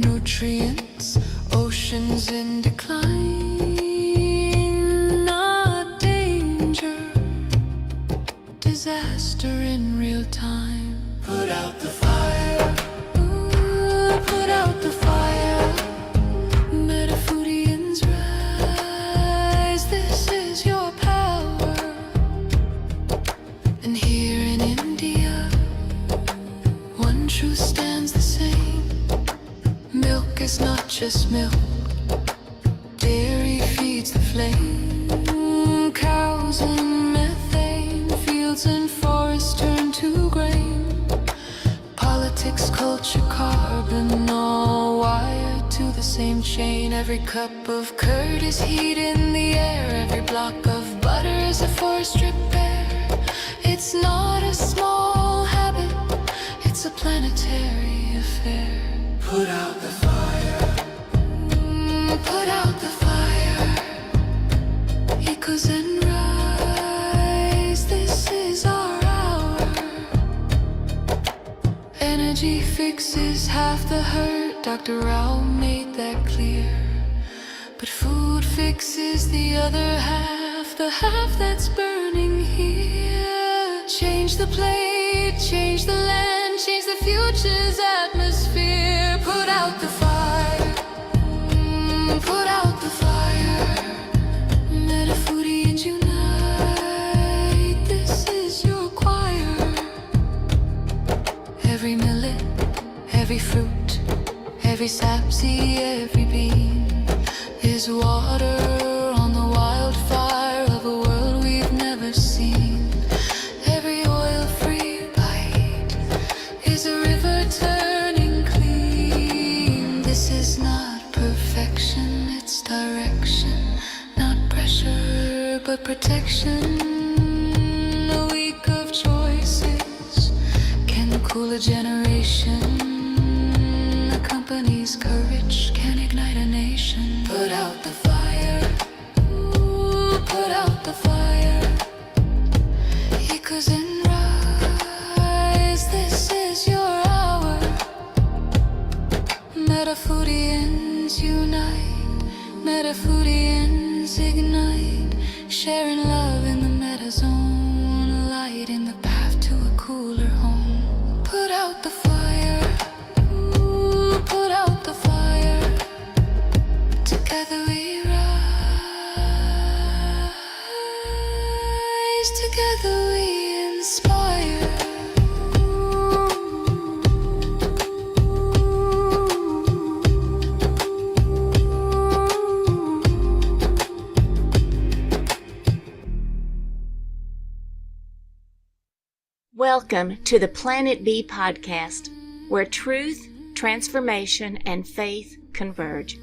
nutrients, oceans in decline, not danger, disaster in real time. Put out the fire, ooh, put out the fire. Metafoodians rise, this is your power. And here in India, one truth stands the same. Milk is not just milk, dairy feeds the flame. Cows and methane, fields and forests turn to grain. Politics, culture, carbon, all wired to the same chain. Every cup of curd is heat in the air, every block of butter is a forest repair. It's not a small habit, it's a planetary affair. Put out the fire, put out the fire. Echoes and rise, this is our hour. Energy fixes half the hurt, Dr. Rao made that clear. But food fixes the other half, the half that's burning here. Change the plate, change the land, change the future's atmosphere. Put out the fire, put out the fire. Metafoodians unite, this is your choir. Every millet, every fruit, every sapseed, every bean is water on the wildfire of a world we've never seen. Every oil-free bite is a river turning clean. This is not perfection, it's direction. Not pressure, but protection. A week of choices can cool a generation. A company's courage can ignite a nation. Put out the fire, ooh, put out the fire. Echoes and rise, this is your hour. Metafoodians unite, Metafoodians ignite, sharing love in the metazone, light in the path to a cooler home. Put out the fire, ooh, put out the fire. Together we rise, together we inspire. Welcome to the Planet B podcast, where truth, transformation, and faith converge.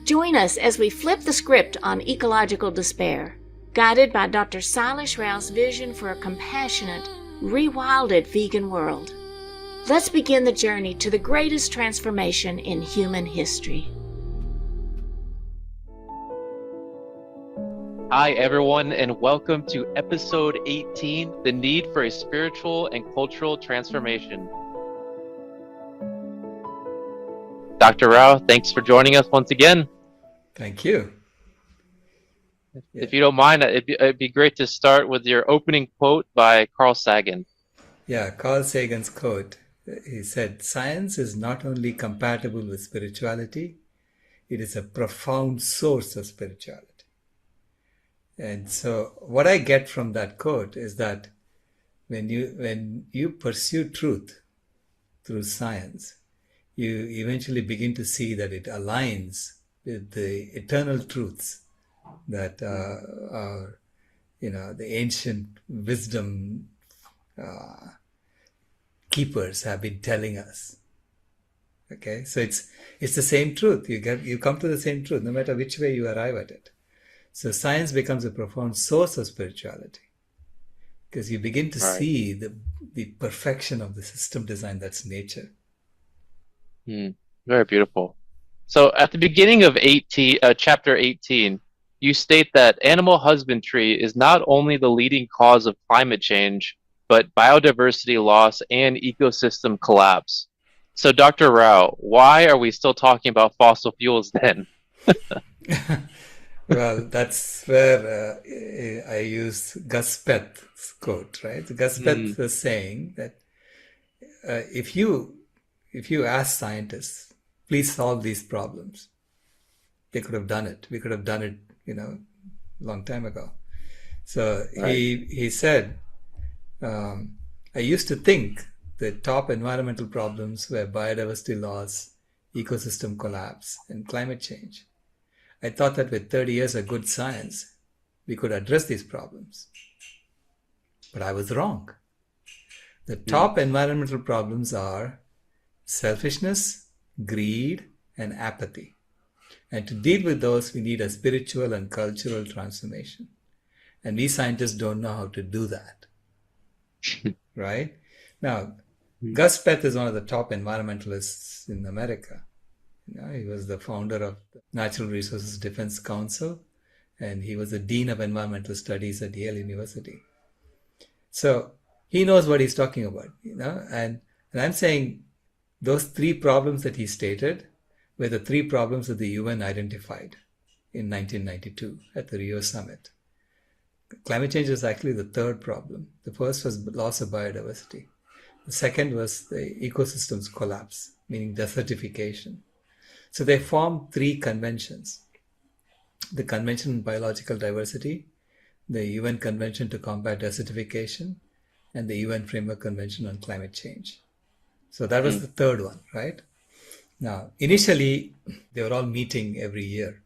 Join us as we flip the script on ecological despair, guided by Dr. Sailesh Rao's vision for a compassionate, rewilded vegan world. Let's begin the journey to the greatest transformation in human history. Hi, everyone, and welcome to episode 18, The Need for a Spiritual and Cultural Transformation. Dr. Rao, thanks for joining us once again. Thank you. If you don't mind, it'd be great to start with your opening quote by Carl Sagan. Yeah, Carl Sagan's quote. He said, "Science is not only compatible with spirituality, it is a profound source of spirituality." And so what I get from that quote is that when you pursue truth through science, you eventually begin to see that it aligns with the eternal truths that are, the ancient wisdom keepers have been telling us. Okay, so it's the same truth. You come to the same truth, no matter which way you arrive at it. So science becomes a profound source of spirituality because you begin to see the perfection of the system design that's nature. Very beautiful. So at the beginning of chapter 18, you state that animal husbandry is not only the leading cause of climate change, but biodiversity loss and ecosystem collapse. So, Dr. Rao, why are we still talking about fossil fuels then? Well, that's where I use Gus Peth's quote, right? Gus Hmm. Peth was saying that if you ask scientists, please solve these problems, they could have done it. We could have done it, long time ago. So Right. he said, I used to think the top environmental problems were biodiversity loss, ecosystem collapse, and climate change. I thought that with 30 years of good science, we could address these problems. But I was wrong. The Hmm. top environmental problems are selfishness, greed, and apathy. And to deal with those, we need a spiritual and cultural transformation. And we scientists don't know how to do that, right? Now, Hmm. Gus Peth is one of the top environmentalists in America. He was the founder of the Natural Resources Defense Council, and he was the Dean of Environmental Studies at Yale University. So he knows what he's talking about, and I'm saying those three problems that he stated were the three problems that the UN identified in 1992 at the Rio summit. Climate change was actually the third problem. The first was loss of biodiversity. The second was the ecosystems collapse, meaning desertification. So they formed three conventions: the Convention on Biological Diversity, the UN Convention to Combat Desertification, and the UN Framework Convention on Climate Change. So that was Hmm. the third one, right? Now, initially, they were all meeting every year.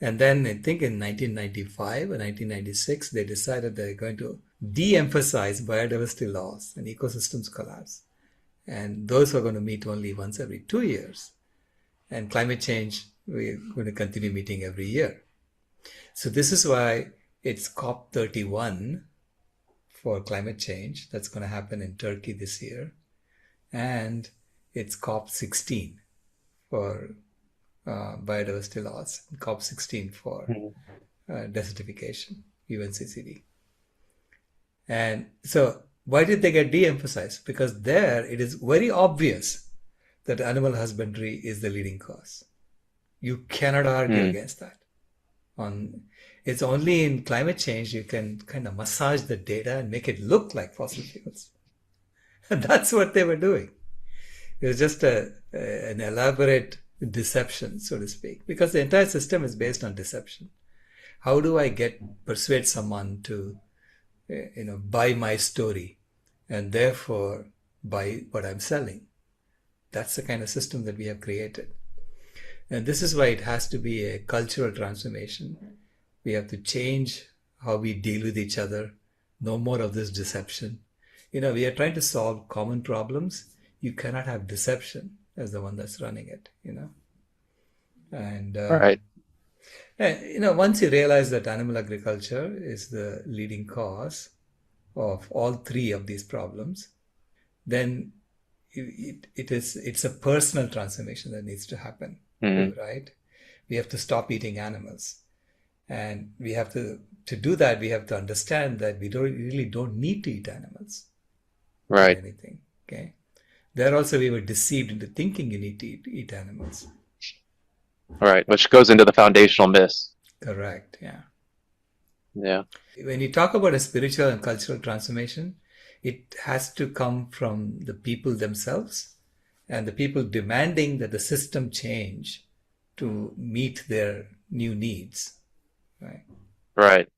And then I think in 1995 or 1996, they decided they're going to de emphasize biodiversity loss and ecosystems collapse. And those are going to meet only once every 2 years. And climate change, we're going to continue meeting every year. So this is why it's COP31 for climate change. That's going to happen in Turkey this year. And it's COP16 for biodiversity loss, COP16 for Hmm. desertification, UNCCD. And so why did they get de-emphasized? Because there it is very obvious that animal husbandry is the leading cause. You cannot argue Hmm. against that. It's only in climate change you can kind of massage the data and make it look like fossil fuels. And that's what they were doing. It was just an elaborate deception, so to speak, because the entire system is based on deception. How do I persuade someone to, buy my story and therefore buy what I'm selling? That's the kind of system that we have created. And this is why it has to be a cultural transformation. We have to change how we deal with each other. No more of this deception. We are trying to solve common problems. You cannot have deception as the one that's running it, And, All right. once you realize that animal agriculture is the leading cause of all three of these problems, then it's a personal transformation that needs to happen, Hmm. right? We have to stop eating animals. And we have to do that, we have to understand that we really don't need to eat animals for Right. anything, okay? There also we were deceived into thinking you need to eat animals. All right. Which goes into the foundational myths. Correct, yeah. Yeah. When you talk about a spiritual and cultural transformation, it has to come from the people themselves and the people demanding that the system change to meet their new needs, right? Right.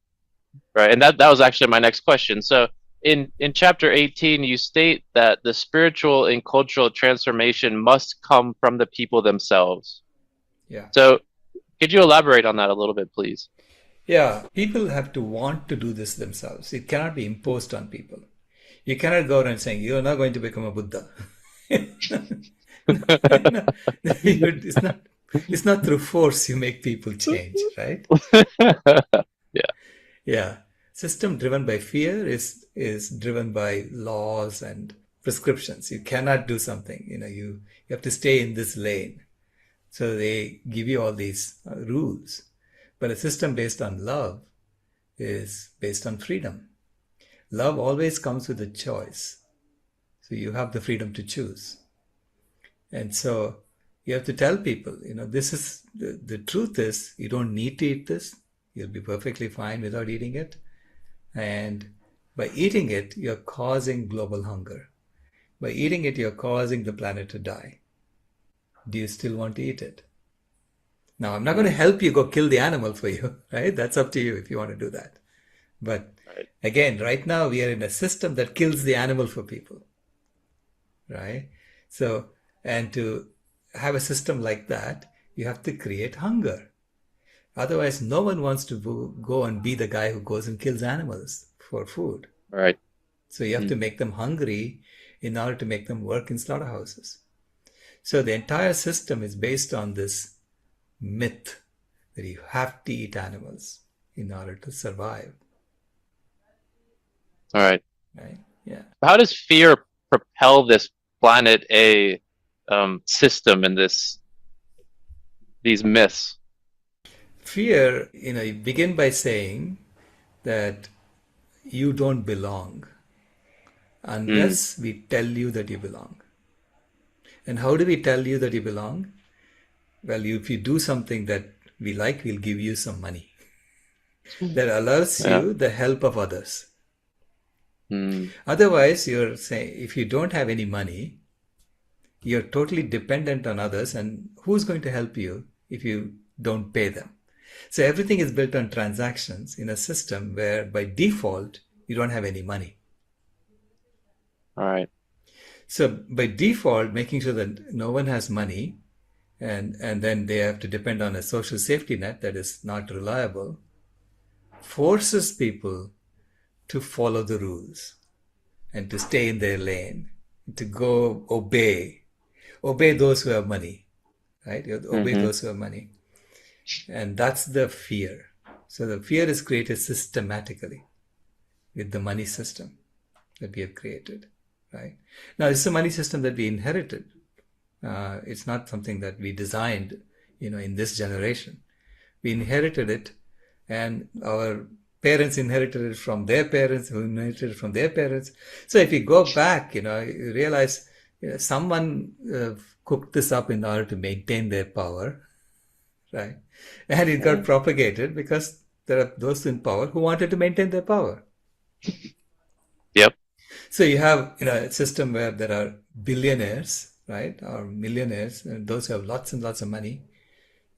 Right. And that was actually my next question. So in chapter 18, you state that the spiritual and cultural transformation must come from the people themselves. Yeah. So could you elaborate on that a little bit, please? Yeah, people have to want to do this themselves. It cannot be imposed on people. You cannot go around saying, you're not going to become a Buddha. No, it's not through force you make people change, right? Yeah. Yeah. System driven by fear is driven by laws and prescriptions. You cannot do something, you have to stay in this lane. So they give you all these rules. But a system based on love is based on freedom. Love always comes with a choice. So you have the freedom to choose. And so you have to tell people, this is the truth is you don't need to eat this. You'll be perfectly fine without eating it. And by eating it, you're causing global hunger. By eating it, you're causing the planet to die. Do you still want to eat it? Now, I'm not going to help you go kill the animal for you, right? That's up to you if you want to do that. But Right. again, right now we are in a system that kills the animal for people, right? So, and to have a system like that, you have to create hunger. Otherwise, no one wants to go and be the guy who goes and kills animals for food. Right. So you have to make them hungry in order to make them work in slaughterhouses. So the entire system is based on this myth that you have to eat animals in order to survive. All right. Right? Yeah. How does fear propel this planet A system and these myths? Fear, you begin by saying that you don't belong unless we tell you that you belong. And how do we tell you that you belong? Well, if you do something that we like, we'll give you some money. That allows you the help of others. Otherwise, you're saying if you don't have any money, you're totally dependent on others, and who's going to help you if you don't pay them? So everything is built on transactions in a system where by default, you don't have any money. All right. So by default, making sure that no one has money and then they have to depend on a social safety net that is not reliable, forces people to follow the rules and to stay in their lane, to go obey those who have money, right? You have to obey those who have money. And that's the fear. So the fear is created systematically with the money system that we have created, right? Now, it's a money system that we inherited. It's not something that we designed, in this generation. We inherited it, and our parents inherited it from their parents, who inherited it from their parents. So if you go back, you realize someone cooked this up in order to maintain their power, right? And it got propagated because there are those in power who wanted to maintain their power. Yep. So you have a system where there are billionaires, right, or millionaires, and those who have lots and lots of money,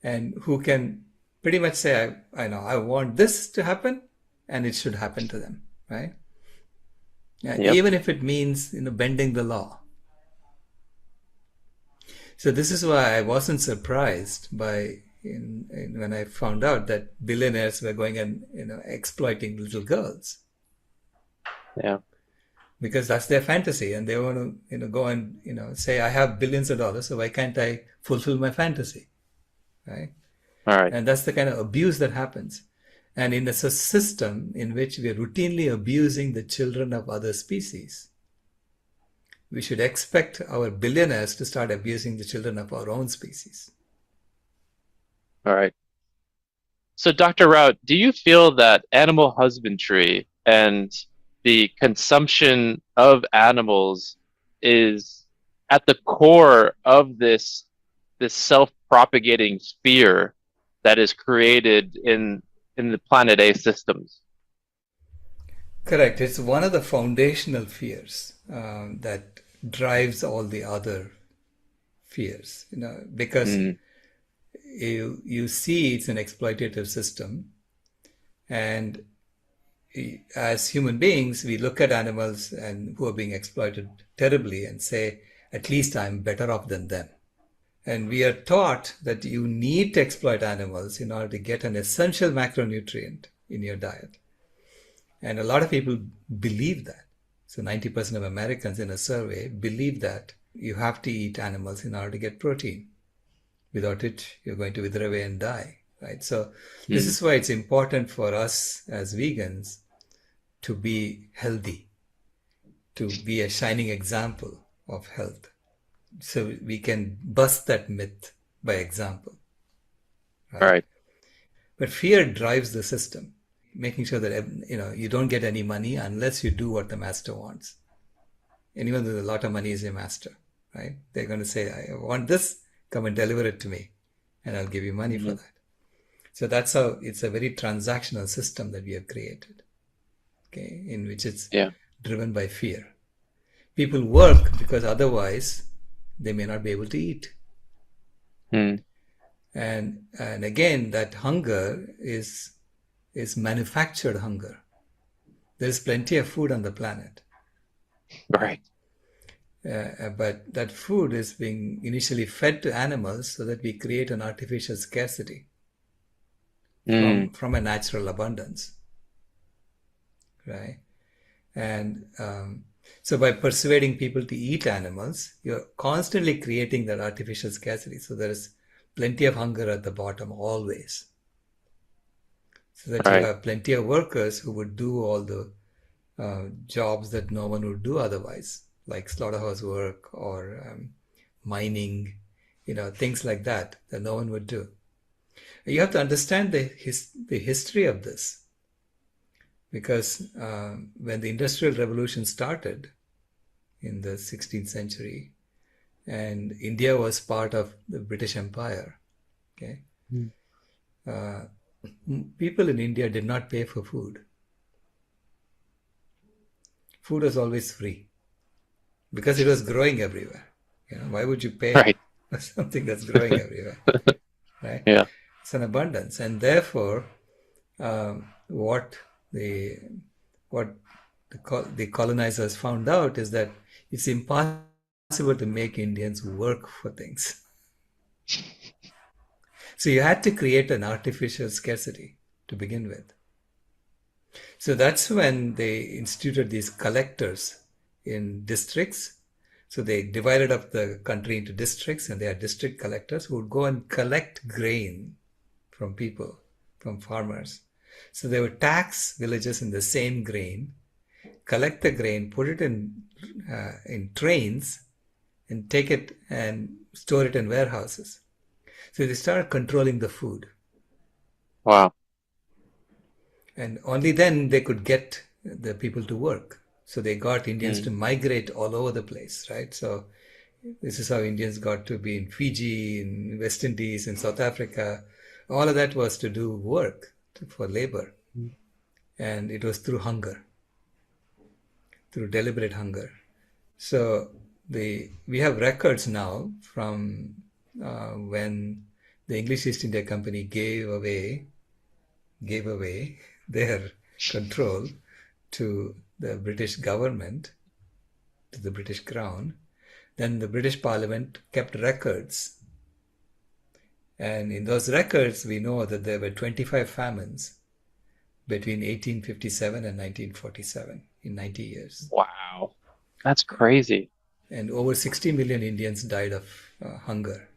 and who can pretty much say, I want this to happen, and it should happen to them, right? Yep. Even if it means bending the law. So this is why I wasn't surprised by when I found out that billionaires were going and exploiting little girls. Yeah. Because that's their fantasy, and they want to go and say, I have billions of dollars, so why can't I fulfill my fantasy, right? All right. And that's the kind of abuse that happens. And in a system in which we are routinely abusing the children of other species, we should expect our billionaires to start abusing the children of our own species. All right. So, Dr. Rao, do you feel that animal husbandry and the consumption of animals is at the core of this self-propagating fear that is created in the Planet A systems? Correct. It's one of the foundational fears that drives all the other fears, because you see it's an exploitative system, and as human beings, we look at animals and who are being exploited terribly and say, at least I'm better off than them. And we are taught that you need to exploit animals in order to get an essential macronutrient in your diet. And a lot of people believe that. So 90% of Americans in a survey believe that you have to eat animals in order to get protein. Without it, you're going to wither away and die, right? So this is why it's important for us as vegans to be healthy, to be a shining example of health. So we can bust that myth by example. Right. But fear drives the system, making sure that you don't get any money unless you do what the master wants. Anyone with a lot of money is a master, right? They're going to say, I want this, come and deliver it to me, and I'll give you money for that. So that's how it's a very transactional system that we have created, okay, in which it's driven by fear. People work because otherwise they may not be able to eat. And again, that hunger is manufactured hunger. There's plenty of food on the planet. Right. But that food is being initially fed to animals so that we create an artificial scarcity from a natural abundance. Right? And so by persuading people to eat animals, you're constantly creating that artificial scarcity. So there is plenty of hunger at the bottom always. So that you have plenty of workers who would do all the jobs that no one would do otherwise, like slaughterhouse work or mining, things like that no one would do. You have to understand the history of this, because when the Industrial Revolution started in the 16th century, and India was part of the British Empire, okay, people in India did not pay for food. Food was always free because it was growing everywhere. Why would you pay for something that's growing everywhere? Right? Yeah. It's an abundance, and therefore, what the colonizers found out is that it's impossible to make Indians work for things. So you had to create an artificial scarcity to begin with. So that's when they instituted these collectors in districts. So they divided up the country into districts, and they had district collectors who would go and collect grain from people, from farmers. So they would tax villages in the same grain, collect the grain, put it in trains, and take it and store it in warehouses. So they started controlling the food. Wow. And only then they could get the people to work. So they got Indians to migrate all over the place, right? So this is how Indians got to be in Fiji, in West Indies, in South Africa. All of that was to do work, for labor. And it was through hunger, through deliberate hunger. So we have records now from when the English East India Company gave away their control to the British government, to the British Crown. Then the British Parliament kept records. And in those records, we know that there were 25 famines between 1857 and 1947, in 90 years. Wow. That's crazy. And over 60 million Indians died of hunger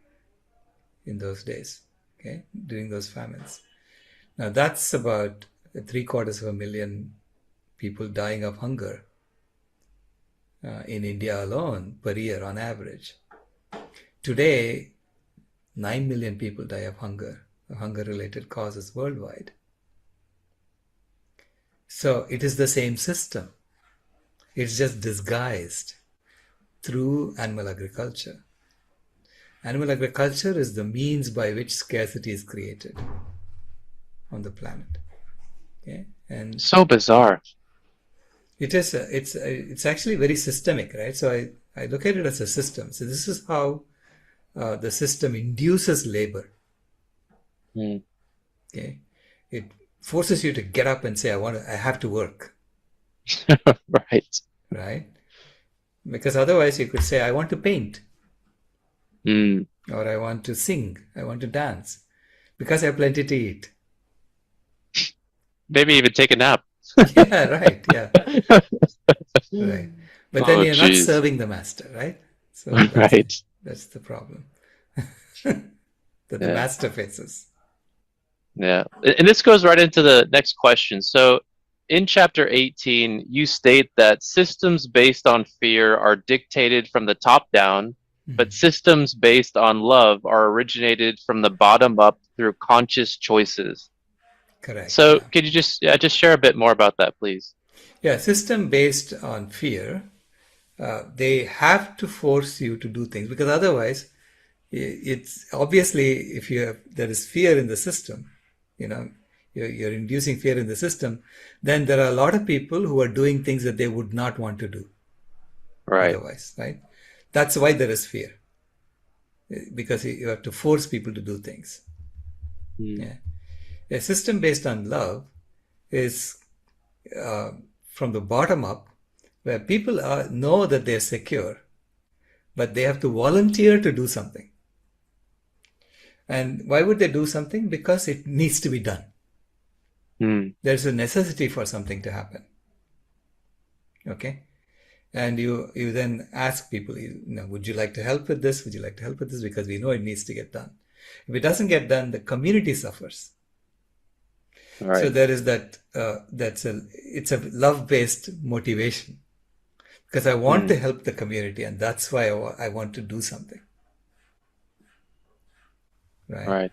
in those days, okay, during those famines. Now that's about 750,000 people dying of hunger in India alone per year on average. Today, 9 million people die of hunger-related causes worldwide. So it is the same system. It's just disguised through animal agriculture. Animal agriculture is the means by which scarcity is created on the planet. Okay? And so bizarre. It is. It's actually very systemic, right? So I look at it as a system. So this is how the system induces labor. Okay, it forces you to get up and say, I have to work. Right? Because otherwise you could say, I want to paint. Or I want to sing. I want to dance. Because I have plenty to eat. Maybe even take a nap. Yeah, right. Yeah. Right. But then you're not serving the master, right? So that's the problem that the master faces. Yeah. And this goes right into the next question. So in chapter 18, you state that systems based on fear are dictated from the top down, but systems based on love are originated from the bottom up through conscious choices. Correct. So could you just share a bit more about that, please? Yeah, system based on fear they have to force you to do things, because otherwise, it's obviously, if there is fear in the system, you know, you're inducing fear in the system, then there are a lot of people who are doing things that they would not want to do Right. otherwise, right? That's why there is fear, because you have to force people to do things. Yeah. A system based on love is from the bottom up, where people know that they're secure, but they have to volunteer to do something. And why would they do something? Because it needs to be done. There's a necessity for something to happen. Okay? And you then ask people, would you like to help with this? Would you like to help with this? Because we know it needs to get done. If it doesn't get done, the community suffers. Right. So there is that, it's a love-based motivation. Because I want to help the community, and that's why I want to do something. Right?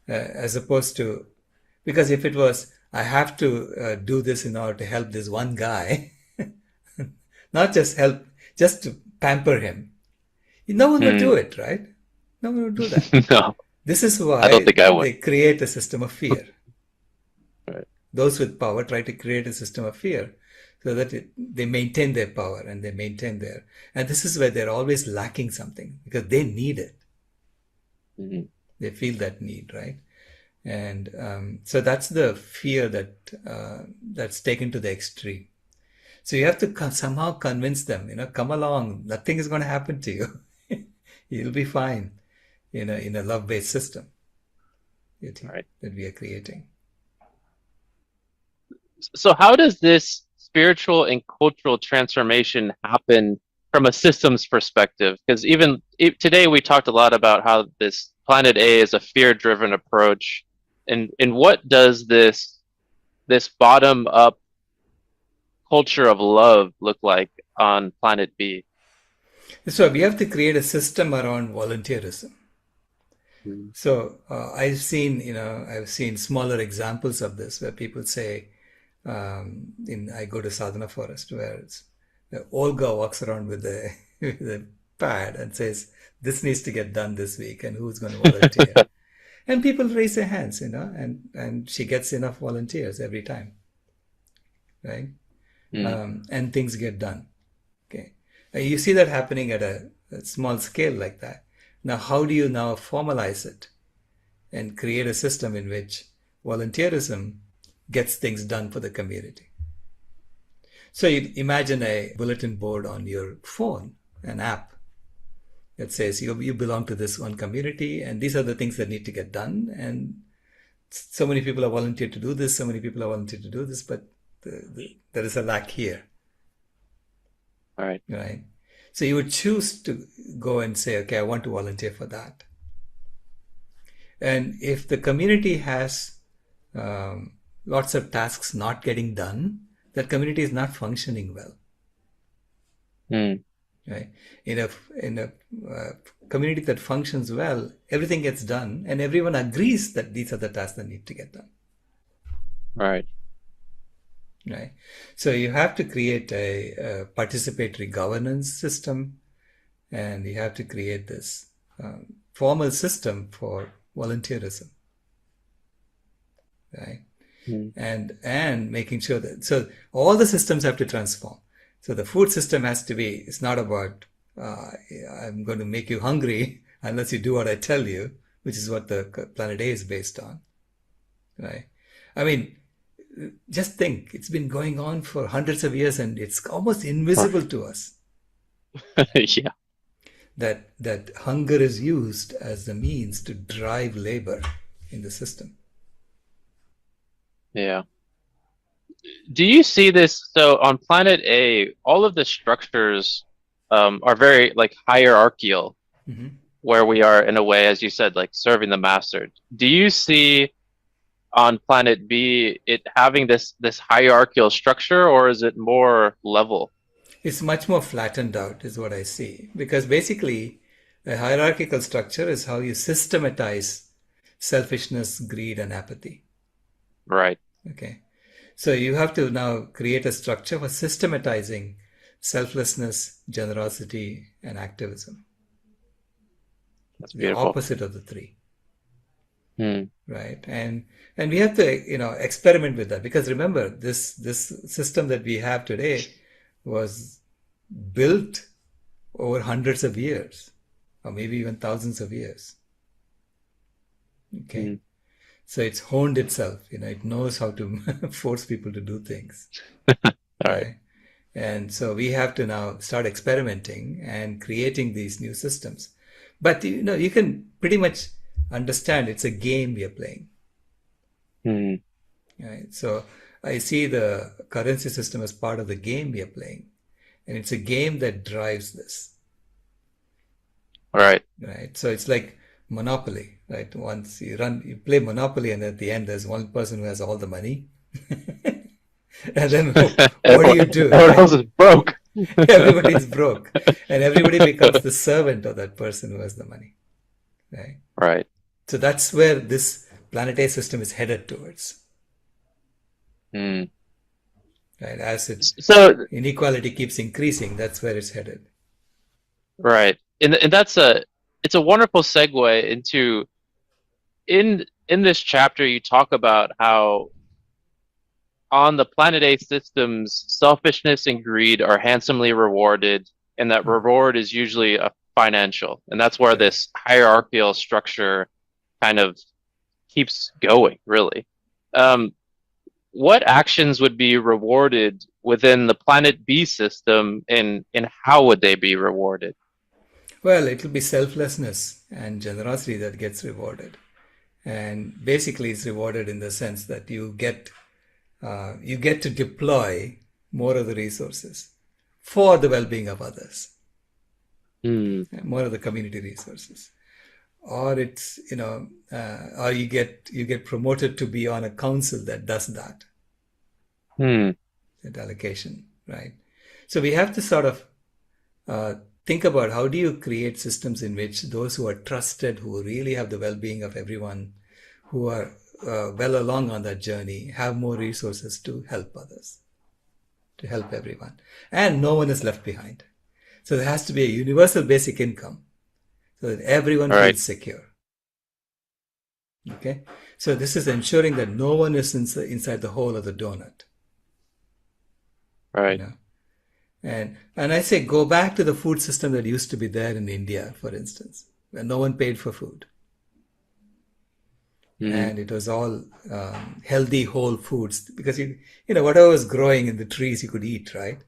As opposed to, because if it was, I have to do this in order to help this one guy, not just help, just to pamper him, no one would do it, right? No one would do that. No. This is why I don't think I would. they create a system of fear. Right. Those with power try to create a system of fear so that they maintain their power and they maintain and this is where they're always lacking something, because they need it. They feel that need, right? And so that's the fear that's taken to the extreme. So you have to somehow convince them, come along, nothing is going to happen to you. You'll be fine in a love-based system that we are creating. So how does this spiritual and cultural transformation happen from a systems perspective? Because even today we talked a lot about how this Planet A is a fear-driven approach. And what does this bottom-up culture of love look like on Planet B? So we have to create a system around volunteerism. So I've seen smaller examples of this where people say, I go to Sadhana Forest, where Olga walks around with a pad and says, this needs to get done this week, and who's going to volunteer? And people raise their hands, and she gets enough volunteers every time, right? And things get done. Okay, you see that happening at a small scale like that. Now, how do you now formalize it and create a system in which volunteerism gets things done for the community? So you imagine a bulletin board on your phone, an app that says you belong to this one community, and these are the things that need to get done, and so many people are volunteered to do this, so many people are volunteered to do this, but there is a lack here. Right. So you would choose to go and say, okay, I want to volunteer for that. And if the community has lots of tasks not getting done, that community is not functioning well. Right? In a community that functions well, everything gets done, and everyone agrees that these are the tasks that need to get done. Right. So you have to create a participatory governance system, and you have to create this formal system for volunteerism, right? And making sure that, so all the systems have to transform. So the food system has to be, it's not about I'm going to make you hungry unless you do what I tell you, which is what the Planet A is based on, right? I mean, just think, it's been going on for hundreds of years, and it's almost invisible to us. Yeah. That hunger is used as the means to drive labor in the system. Yeah. Do you see this? So on Planet A, all of the structures are very hierarchical, where we are in a way, as you said, like serving the master. Do you see on Planet B it having this hierarchical structure, or is it more level? It's much more flattened out, is what I see. Because basically, a hierarchical structure is how you systematize selfishness, greed, and apathy. Right. Okay. So you have to now create a structure for systematizing selflessness, generosity, and activism. That's The beautiful. opposite of the three. Hmm. Right, and we have to experiment with that, because remember, this system that we have today was built over hundreds of years, or maybe even thousands of years. Okay, Hmm. so it's honed itself. It knows how to force people to do things, All right. right? And so we have to now start experimenting and creating these new systems. But you can pretty much understand it's a game we are playing. Hmm. Right? So I see the currency system as part of the game we are playing, and it's a game that drives this. All right. Right? So it's like Monopoly, right? Once you play Monopoly, and at the end there's one person who has all the money, and then what do you do? Everyone Right? else is broke. Everybody's broke, and everybody becomes the servant of that person who has the money. Right? Right. So that's where this planetary system is headed towards. Hmm. Right? As So inequality keeps increasing, that's where it's headed. right, and it's a wonderful segue into in this chapter you talk about how on the Planet A systems, selfishness and greed are handsomely rewarded, and that reward is usually a financial, and that's where this hierarchical structure kind of keeps going, really. What actions would be rewarded within the Planet B system, and how would they be rewarded? Well, it will be selflessness and generosity that gets rewarded. And basically, it's rewarded in the sense that you get to deploy more of the resources for the well-being of others, Hmm. more of the community resources. Or it's or you get promoted to be on a council that does that. Hmm. That allocation, right? So we have to sort of think about, how do you create systems in which those who are trusted, who really have the well-being of everyone, who are well along on that journey, have more resources to help others, to help everyone, and no one is left behind. So there has to be a universal basic income so that everyone All right. feels secure. Okay, so this is ensuring that no one is inside the hole of the donut. Right. And I say, go back to the food system that used to be there in India, for instance, where no one paid for food. Hmm. And it was all healthy, whole foods, because whatever was growing in the trees you could eat, right?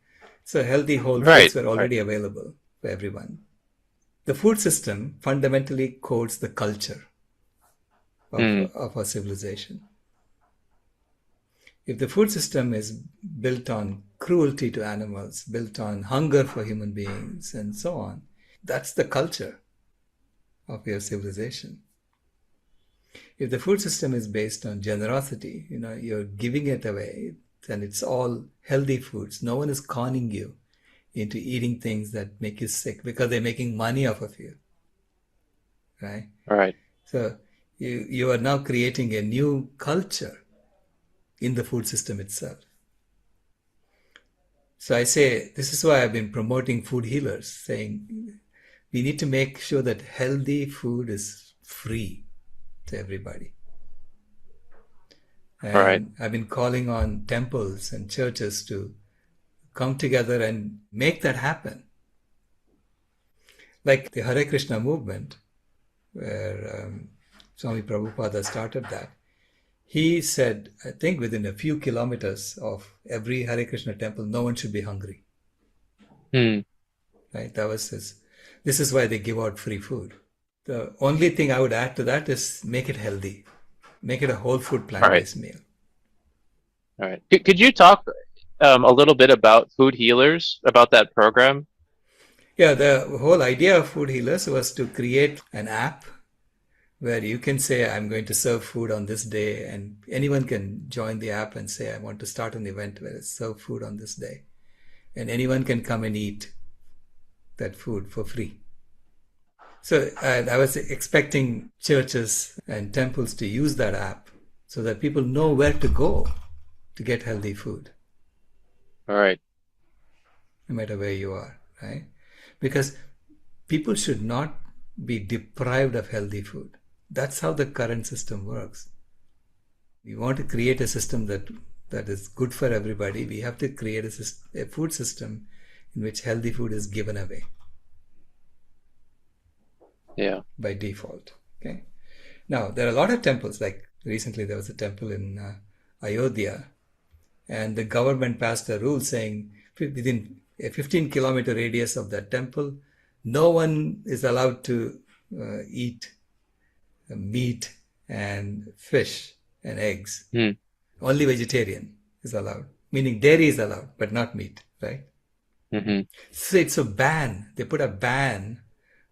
So healthy, whole Right. foods were already available for everyone. The food system fundamentally codes the culture of our civilization. If the food system is built on cruelty to animals, built on hunger for human beings, and so on, that's the culture of your civilization. If the food system is based on generosity, you're giving it away, and it's all healthy foods. No one is conning you into eating things that make you sick because they're making money off of you, right? All right. So you are now creating a new culture in the food system itself. So I say, this is why I've been promoting food healers, saying we need to make sure that healthy food is free to everybody. And Right. I've been calling on temples and churches to come together and make that happen. Like the Hare Krishna movement, where Swami Prabhupada started that. He said, I think within a few kilometers of every Hare Krishna temple, no one should be hungry. Hmm. Right? That was his. This is why they give out free food. The only thing I would add to that is make it healthy. Make it a whole food plant-based meal. All right. Could you talk a little bit about food healers, about that program? Yeah, the whole idea of food healers was to create an app where you can say, I'm going to serve food on this day, and anyone can join the app and say, I want to start an event where it's serve food on this day. And anyone can come and eat that food for free. So I was expecting churches and temples to use that app so that people know where to go to get healthy food. All right. no matter where you are, right? Because people should not be deprived of healthy food. That's how the current system works. We want to create a system that is good for everybody. We have to create a food system in which healthy food is given away. Yeah. By default. Okay. Now, there are a lot of temples, like recently there was a temple in Ayodhya, and the government passed a rule saying within a 15-kilometer radius of that temple, no one is allowed to eat meat and fish and eggs. Only vegetarian is allowed, meaning dairy is allowed, but not meat, right? Mm-hmm. So it's a ban. They put a ban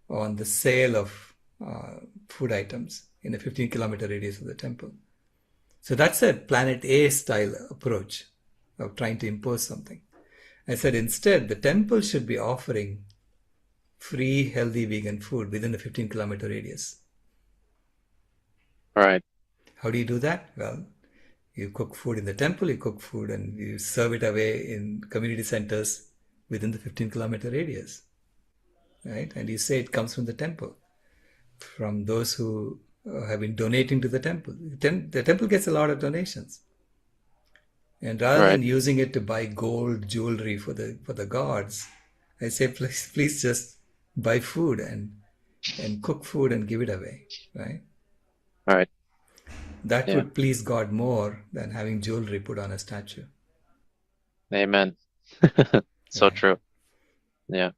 on the sale of food items in a 15-kilometer radius of the temple. So that's a Planet A style approach of trying to impose something. I said instead, the temple should be offering free, healthy vegan food within a 15-kilometer radius. Right. How do you do that? Well, you cook food in the temple, you cook food and you serve it away in community centers within the 15-kilometer radius. Right? And you say it comes from the temple, from those who have been donating to the temple. The temple gets a lot of donations. And rather than using it to buy gold jewelry for the gods, I say, please just buy food and cook food and give it away, right? Right. That would please God more than having jewelry put on a statue. Amen. So true. Yeah.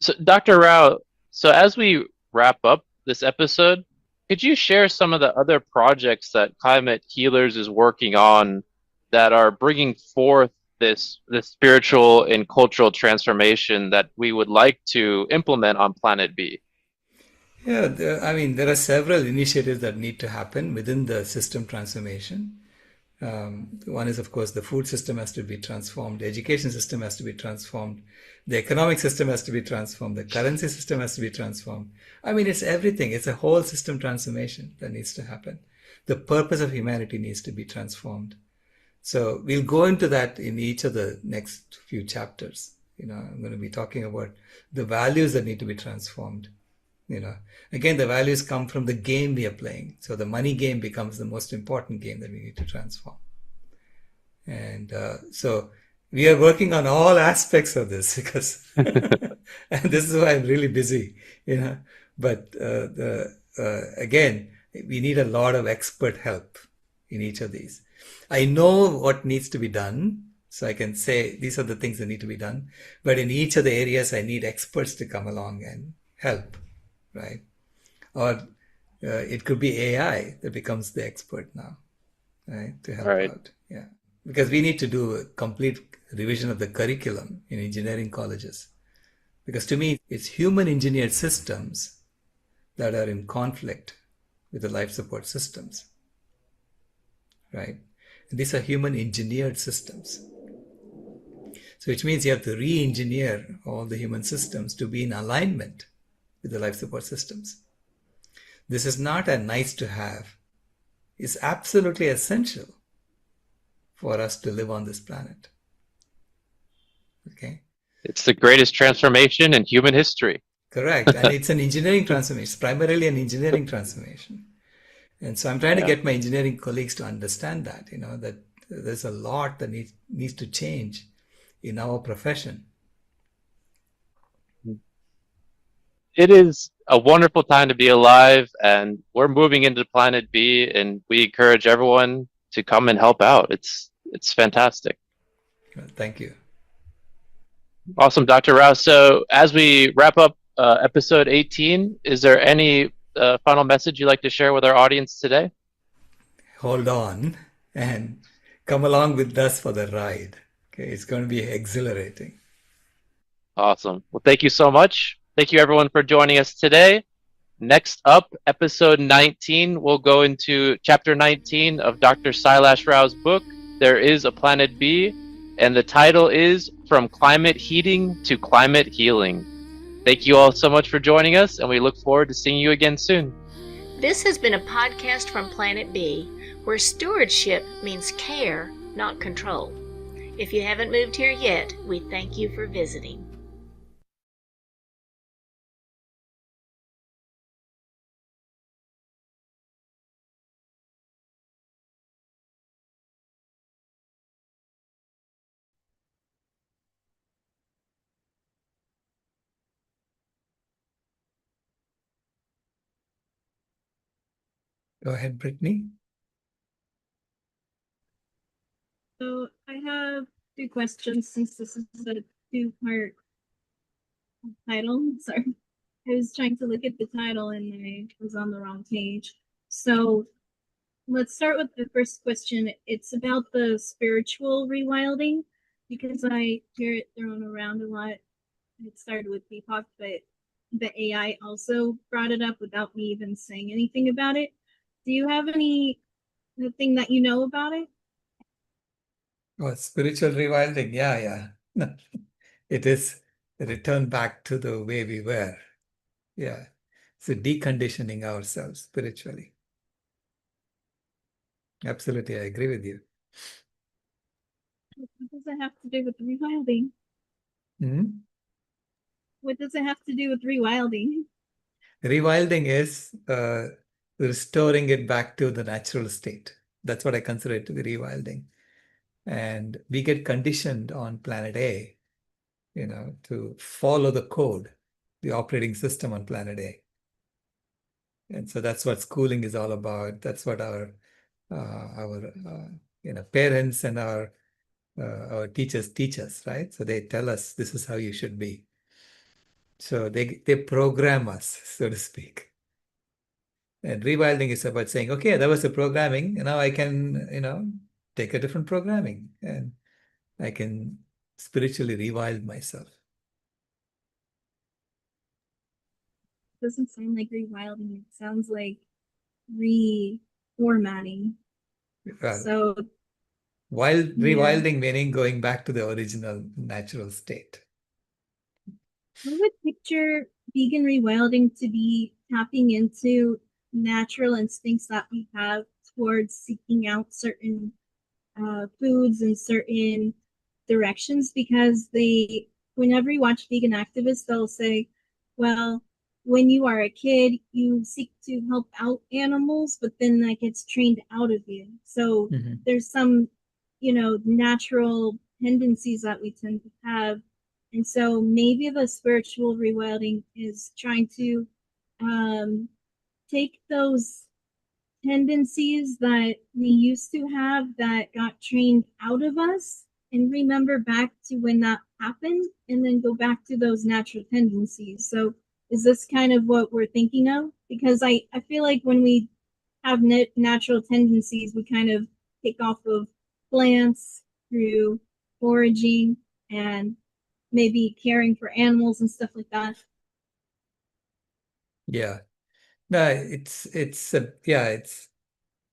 So, Dr. Rao, so as we wrap up this episode, could you share some of the other projects that Climate Healers is working on that are bringing forth this spiritual and cultural transformation that we would like to implement on Planet B? Yeah, there are several initiatives that need to happen within the system transformation. One is, of course, the food system has to be transformed, the education system has to be transformed, the economic system has to be transformed, the currency system has to be transformed. It's everything. It's a whole system transformation that needs to happen. The purpose of humanity needs to be transformed. So we'll go into that in each of the next few chapters. I'm going to be talking about the values that need to be transformed. Again, the values come from the game we are playing. So the money game becomes the most important game that we need to transform. And so we are working on all aspects of this because, and this is why I'm really busy, But again, we need a lot of expert help in each of these. I know what needs to be done. So I can say these are the things that need to be done. But in each of the areas, I need experts to come along and help. Right? Or it could be AI that becomes the expert now, right? To help out. Yeah. Because we need to do a complete revision of the curriculum in engineering colleges. Because to me, it's human engineered systems that are in conflict with the life support systems. Right? And these are human engineered systems. So which means you have to re-engineer all the human systems to be in alignment with the life support systems. This is not a nice to have. It's absolutely essential for us to live on this planet. Okay? It's the greatest transformation in human history. Correct. And it's an engineering transformation. It's primarily an engineering transformation. And so I'm trying to get my engineering colleagues to understand that, that there's a lot that needs to change in our profession. It is a wonderful time to be alive, and we're moving into Planet B, and we encourage everyone to come and help out. It's fantastic. Thank you. Awesome, Dr. Rao. So as we wrap up episode 18, is there any final message you'd like to share with our audience today? Hold on and come along with us for the ride. Okay, it's going to be exhilarating. Awesome. Well, thank you so much. Thank you, everyone, for joining us today. Next up, episode 19, we'll go into chapter 19 of Dr. Sailesh Rao's book, There Is a Planet B, and the title is From Climate Heating to Climate Healing. Thank you all so much for joining us, and we look forward to seeing you again soon. This has been a podcast from Planet B, where stewardship means care, not control. If you haven't moved here yet, we thank you for visiting. Go ahead, Brittany. So I have two questions since this is a two-part title. Sorry. I was trying to look at the title and I was on the wrong page. So let's start with the first question. It's about the spiritual rewilding because I hear it thrown around a lot. It started with VCOP, but the AI also brought it up without me even saying anything about it. Do you have anything that you know about it? Oh, spiritual rewilding. Yeah. It is a return back to the way we were. Yeah. So deconditioning ourselves spiritually. Absolutely, I agree with you. What does it have to do with rewilding? Hmm? What does it have to do with rewilding? Rewilding is restoring it back to the natural state. That's what I consider it to be rewilding. And we get conditioned on planet A, to follow the code, the operating system on planet A. And so that's what schooling is all about. That's what our parents and our teachers teach us, right? So they tell us this is how you should be. So they program us, so to speak. And rewilding is about saying, okay, that was the programming, and now I can, take a different programming and I can spiritually rewild myself. Doesn't sound like rewilding. It sounds like reformatting. Well, So rewilding meaning going back to the original natural state. I would picture vegan rewilding to be tapping into natural instincts that we have towards seeking out certain foods and certain directions because whenever you watch vegan activists, they'll say, well, when you are a kid, you seek to help out animals, but then that gets trained out of you. So there's some, natural tendencies that we tend to have. And so maybe the spiritual rewilding is trying to take those tendencies that we used to have that got trained out of us and remember back to when that happened and then go back to those natural tendencies. So is this kind of what we're thinking of? Because I feel like when we have natural tendencies, we kind of take off of plants through foraging and maybe caring for animals and stuff like that. Yeah. No, it's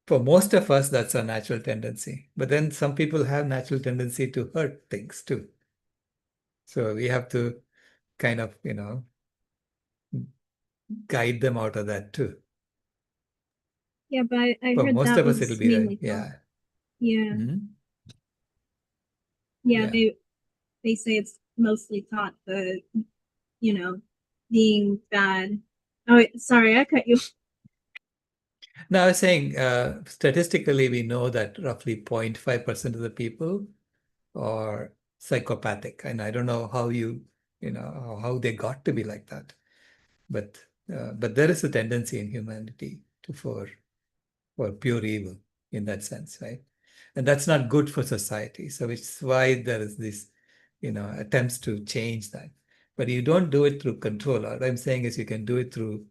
for most of us, that's a natural tendency. But then some people have natural tendency to hurt things too. So we have to kind of, guide them out of that too. Yeah, but I For heard most that of us, it'll was be mainly yeah. Yeah. Mhm. Yeah, Yeah. they say it's mostly taught the, being bad. Oh, sorry, I cut you. Now, I was saying, statistically, we know that roughly 0.5% of the people are psychopathic. And I don't know how they got to be like that. But there is a tendency in humanity for pure evil in that sense, right? And that's not good for society. So it's why there is this, attempts to change that. But you don't do it through control. What I'm saying is you can do it through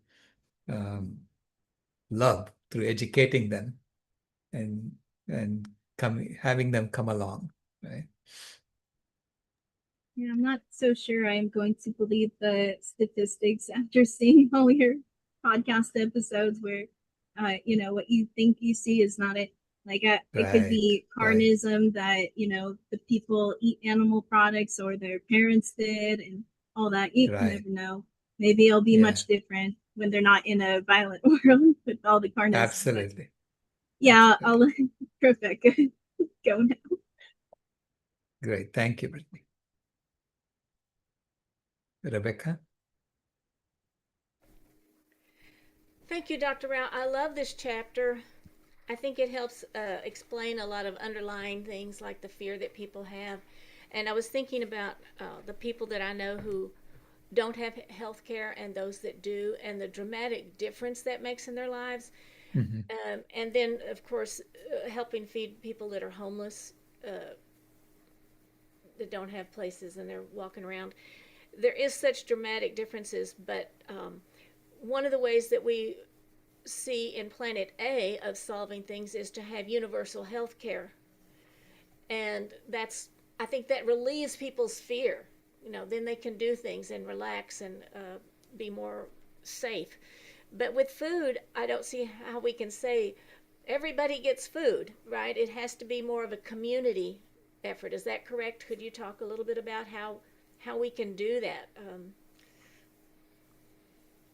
love, through educating them and having them come along, right? Yeah, I'm not so sure I'm going to believe the statistics after seeing all your podcast episodes where, what you think you see is not it. Like, it could be Right. carnism that, the people eat animal products or their parents did and all that. You Right. never know. Maybe it'll be Yeah. much different when they're not in a violent world with all the carnism. Absolutely. Yeah, Absolutely. I'll perfect. Go now. Great. Thank you, Brittany. Rebecca? Thank you, Dr. Rao. I love this chapter. I think it helps explain a lot of underlying things like the fear that people have. And I was thinking about the people that I know who don't have health care and those that do, and the dramatic difference that makes in their lives. Mhm. And then, of course, helping feed people that are homeless, that don't have places and they're walking around. There is such dramatic differences, but one of the ways that we see in Planet A of solving things is to have universal health care. And that's, I think that relieves people's fear. Then they can do things and relax and be more safe. But with food, I don't see how we can say everybody gets food, right? It has to be more of a community effort. Is that correct? Could you talk a little bit about how we can do that?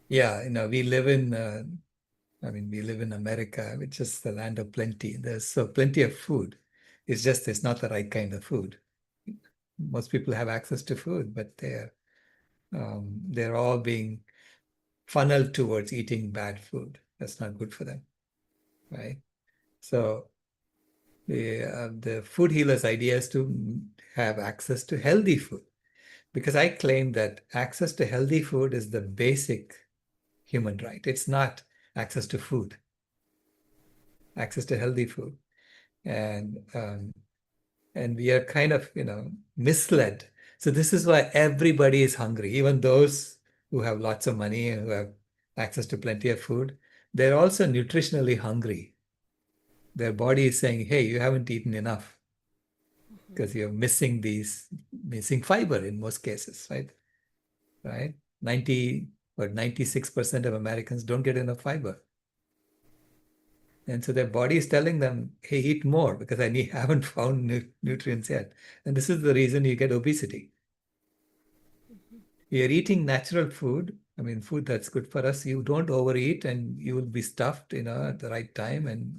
Yeah, we live in, we live in America, which is the land of plenty. There's so plenty of food. It's just it's not the right kind of food. Most people have access to food, but they're all being funneled towards eating bad food. That's not good for them, right? So the food healers' idea is to have access to healthy food, because I claim that access to healthy food is the basic human right. It's not access to food, access to healthy food. And we are kind of, misled. So this is why everybody is hungry, even those who have lots of money and who have access to plenty of food. They're also nutritionally hungry. Their body is saying, hey, you haven't eaten enough because you're missing fiber in most cases, right? Right? 96% of Americans don't get enough fiber. And so their body is telling them, hey, eat more because I haven't found nutrients yet. And this is the reason you get obesity. You're eating natural food, food that's good for us. You don't overeat and you will be stuffed, at the right time, and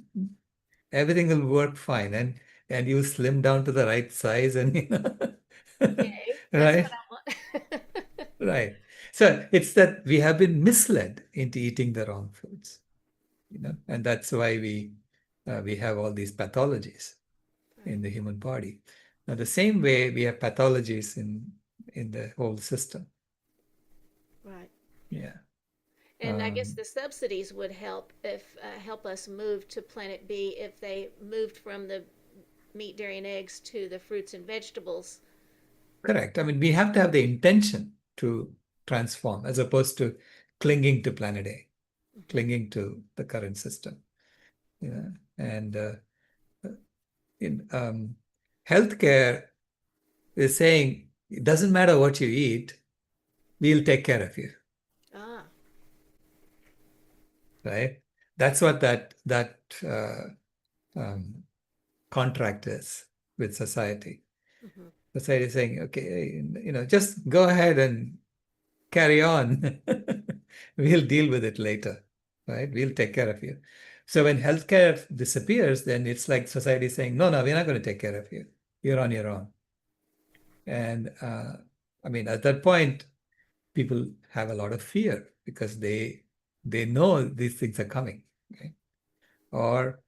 everything will work fine. And you slim down to the right size and, Yay, that's right? what I want. Right. So it's that we have been misled into eating the wrong foods, and that's why we have all these pathologies in the human body. Now, the same way we have pathologies in the whole system. Right. Yeah. And I guess the subsidies would help us move to Planet B if they moved from the meat, dairy, and eggs to the fruits and vegetables. Correct. We have to have the intention to transform as opposed to clinging to Planet A, clinging to the current system. And in healthcare is saying it doesn't matter what you eat, we'll take care of you. Ah. Right? That's what that contract is with society. Mm-hmm. Society is saying, okay, just go ahead and carry on. We'll deal with it later, right? We'll take care of you. So when healthcare disappears, then it's like society saying, no, we're not going to take care of you. You're on your own. And at that point, people have a lot of fear because they know these things are coming, okay? Or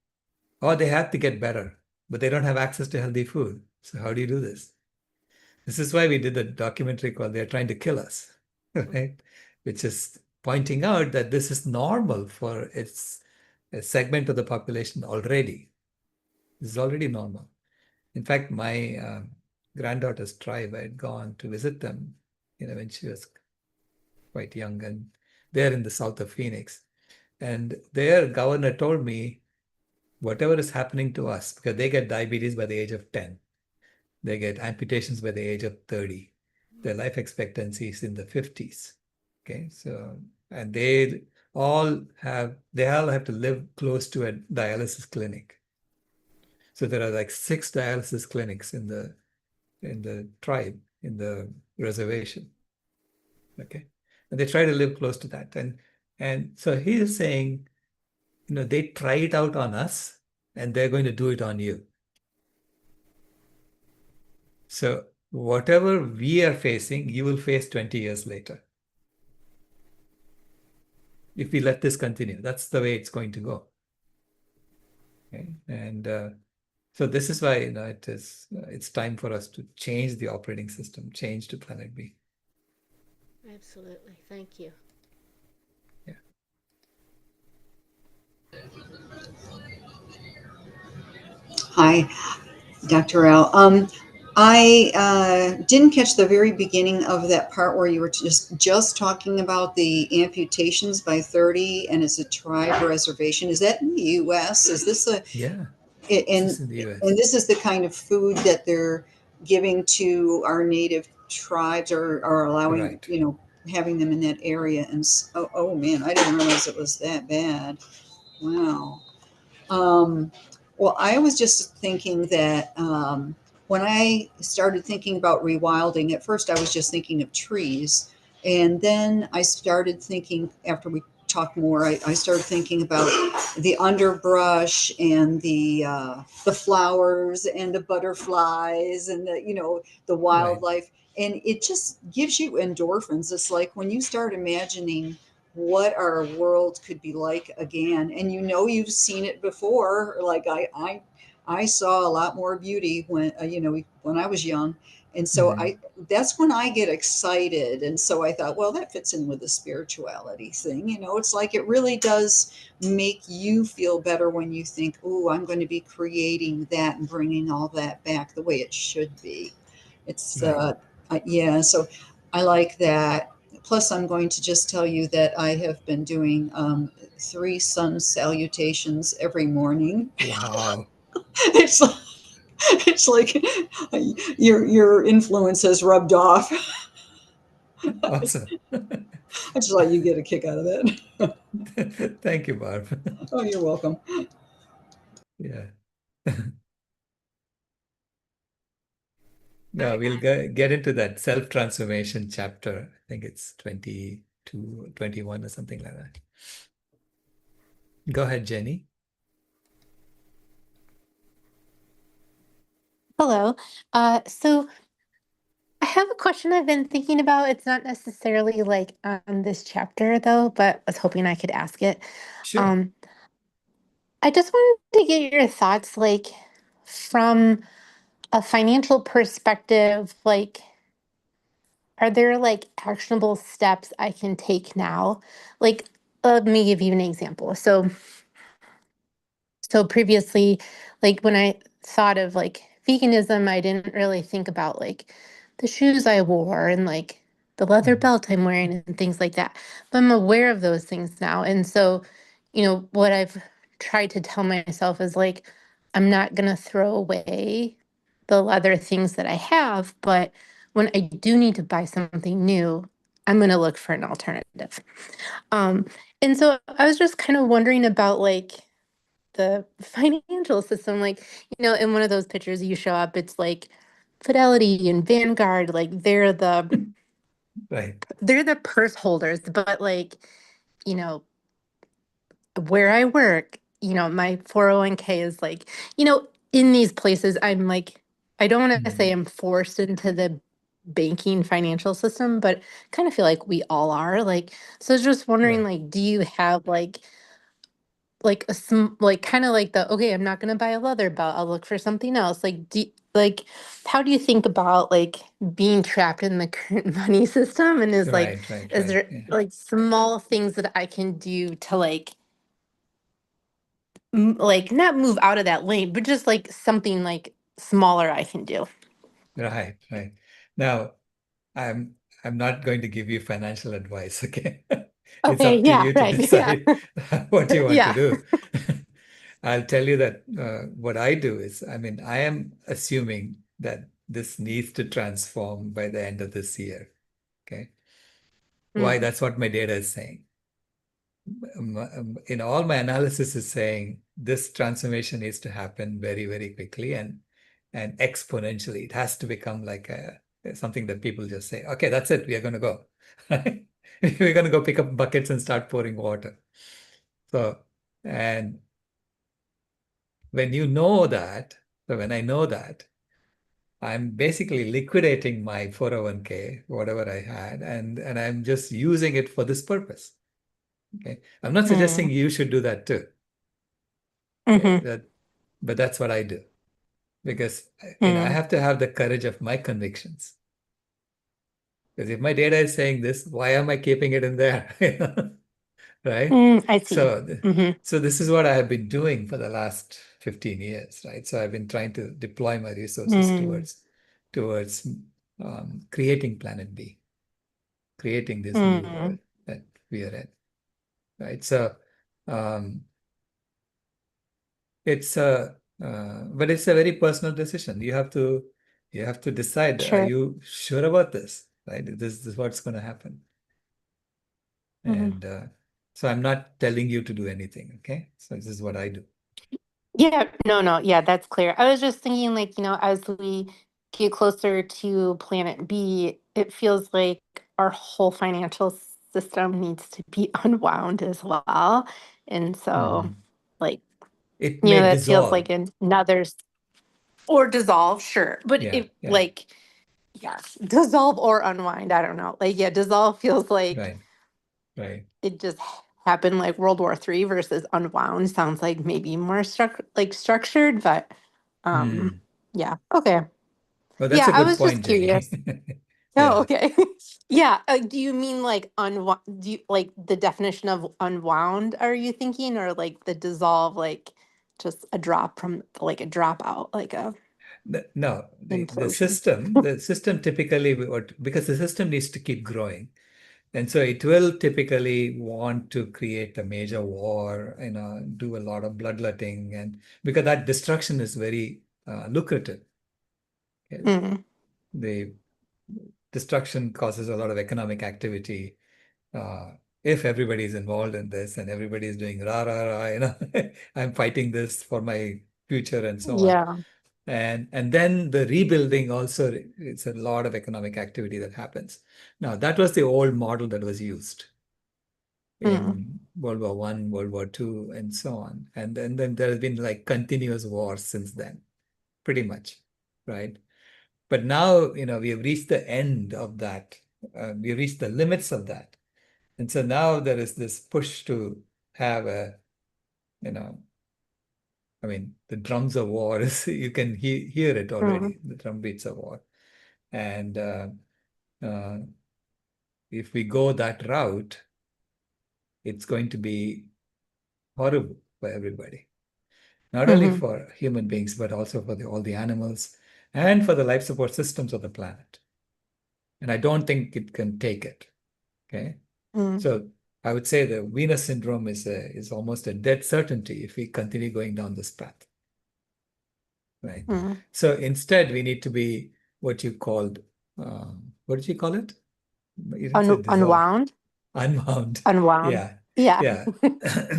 they have to get better, but they don't have access to healthy food. So how do you do this? This is why we did a documentary called They're Trying to Kill Us, right? Which is pointing out that this is normal for a segment of the population already. This is already normal. In fact, my granddaughter's tribe, I had gone to visit them, when she was quite young, and they're in the south of Phoenix. And their governor told me, whatever is happening to us, because they get diabetes by the age of 10, they get amputations by the age of 30. Their life expectancy is in the 50s. Okay, so, and they all have to live close to a dialysis clinic. So there are like 6 dialysis clinics in the tribe, in the reservation. Okay, and they try to live close to that. And so he is saying, they try it out on us, and they're going to do it on you. So whatever we are facing, you will face 20 years later. If we let this continue, that's the way it's going to go. Okay? And so this is why it's time for us to change the operating system, change to Planet B. Absolutely. Thank you. Yeah. Hi, Dr. Rao. I didn't catch the very beginning of that part where you were just talking about the amputations by 30, and it's a tribe reservation. Is that in the U.S.? Is this Yeah. and This is in the US. and this is the kind of food that they're giving to our native tribes, or are allowing, Right. having them in that area? And oh man, I didn't realize it was that bad. Wow. Well, I was just thinking that when I started thinking about rewilding, at first I was just thinking of trees. And then I started thinking, after we talked more, I started thinking about the underbrush and the flowers and the butterflies and the wildlife. And it just gives you endorphins. It's like when you start imagining what our world could be like again, and you've seen it before. Like I saw a lot more beauty when when I was young, and so that's when I get excited. And so I thought, well, that fits in with the spirituality thing. It's like it really does make you feel better when you think, oh, I'm going to be creating that and bringing all that back the way it should be. It's yeah, so I like that. Plus, I'm going to just tell you that I have been doing 3 sun salutations every morning. Wow. It's like, it's like your influence has rubbed off. Awesome. I just let you get a kick out of that. Thank you, Barb. Oh, you're welcome. Yeah. No, we'll get into that self-transformation chapter. I think it's 22, 21 or something like that. Go ahead, Jenny. Hello. So I have a question I've been thinking about. It's not necessarily like on this chapter though, but I was hoping I could ask it. Sure. Um, I just wanted to get your thoughts, like from a financial perspective, like are there like actionable steps I can take now? Like, let me give you an example. So previously, like when I thought of like veganism, I didn't really think about like the shoes I wore and like the leather belt I'm wearing and things like that. But I'm aware of those things now. And so, what I've tried to tell myself is like, I'm not going to throw away the leather things that I have, but when I do need to buy something new, I'm going to look for an alternative. Um, and so I was just kind of wondering about like, the financial system, like, in one of those pictures you show up, it's like Fidelity and Vanguard, like Right. they're the purse holders, but like, you know, where I work, my 401k is like, in these places, I'm like, I don't want to say I'm forced into the banking financial system, but kind of feel like we all are. Like, so I was just wondering, Right. like, do you have like like kind of like okay, I'm not gonna buy a leather belt, I'll look for something else, like like how do you think about like being trapped in the current money system, and Right. is there Yeah. like small things that I can do to like like not move out of that lane, but just like something like smaller I can do? Right. Now, I'm not going to give you financial advice, okay? It's Okay, up to yeah, you to right. Yeah. decide what you want to Yeah. do. I'll tell you that what I do is, I am assuming that this needs to transform by the end of this year, okay? Why? Mm, That's what my data is saying. In all my analysis is saying this transformation needs to happen very, very quickly and exponentially. It has to become like something that people just say, okay, that's it, we are going to go. We're going to go pick up buckets and start pouring water. So, and when you know that, so when I know that, I'm basically liquidating my 401k, whatever I had, and I'm just using it for this purpose. Okay. I'm not suggesting Mm. you should do that too. Okay. Mm-hmm. But that's what I do because I Mm. have to have the courage of my convictions. Because if my data is saying this, why am I keeping it in there? Right? Mm, I see. So, Mm-hmm. so this is what I have been doing for the last 15 years, right? So I've been trying to deploy my resources Mm. towards creating Planet B, creating this new Mm. world that we are in, right? So um, but it's a very personal decision. You have to decide, are Sure. you sure about this, right? This is what's going to happen. Mm-hmm. And so I'm not telling you to do anything, okay? So this is what I do. Yeah, no, yeah, that's clear. I was just thinking, like, as we get closer to Planet B, it feels like our whole financial system needs to be unwound as well. And so, Mhm. like, It may that feels dissolve. like another, or dissolve, sure. But Yeah, it, yeah, like, yes, dissolve or unwind. I don't know. Like, yeah, dissolve feels like right, right. it just happened like World War III versus unwound sounds like maybe more structured, but Hmm. yeah, okay. Well, that's Yeah, a I good was just point, Jenny. curious. Oh, Yeah. okay. Yeah, do you mean like unwound, do you like the definition of unwound are you thinking, or like the dissolve, like just a drop from like a dropout, like a No, implosion? the system typically, because the system needs to keep growing. And so it will typically want to create a major war, do a lot of bloodletting, and because that destruction is very lucrative. Okay? Mm, The destruction causes a lot of economic activity. If everybody is involved in this and everybody is doing rah rah rah, I'm fighting this for my future and so on. yeah. And then the rebuilding also, it's a lot of economic activity that happens. Now, that was the old model that was used Mm, in World War I, World War II, and so on. And then there has been like continuous wars since then, pretty much, right? But now, we have reached the end of that. We've reached the limits of that. And so now there is this push to have you know, I mean, the drums of war is, you can hear it mm, already, the drum beats of war. And uh, if we go that route, it's going to be horrible for everybody, not only mm-hmm, for human beings, but also for all the animals and for the life support systems of the planet. And I don't think it can take it. Okay. mm, So I would say the Venus syndrome is almost a dead certainty if we continue going down this path. Right. mm. So instead, we need to be what you called, what did you call it? You didn't say dissolve. Unwound, Unbound. unwound. Yeah. Yeah. Yeah.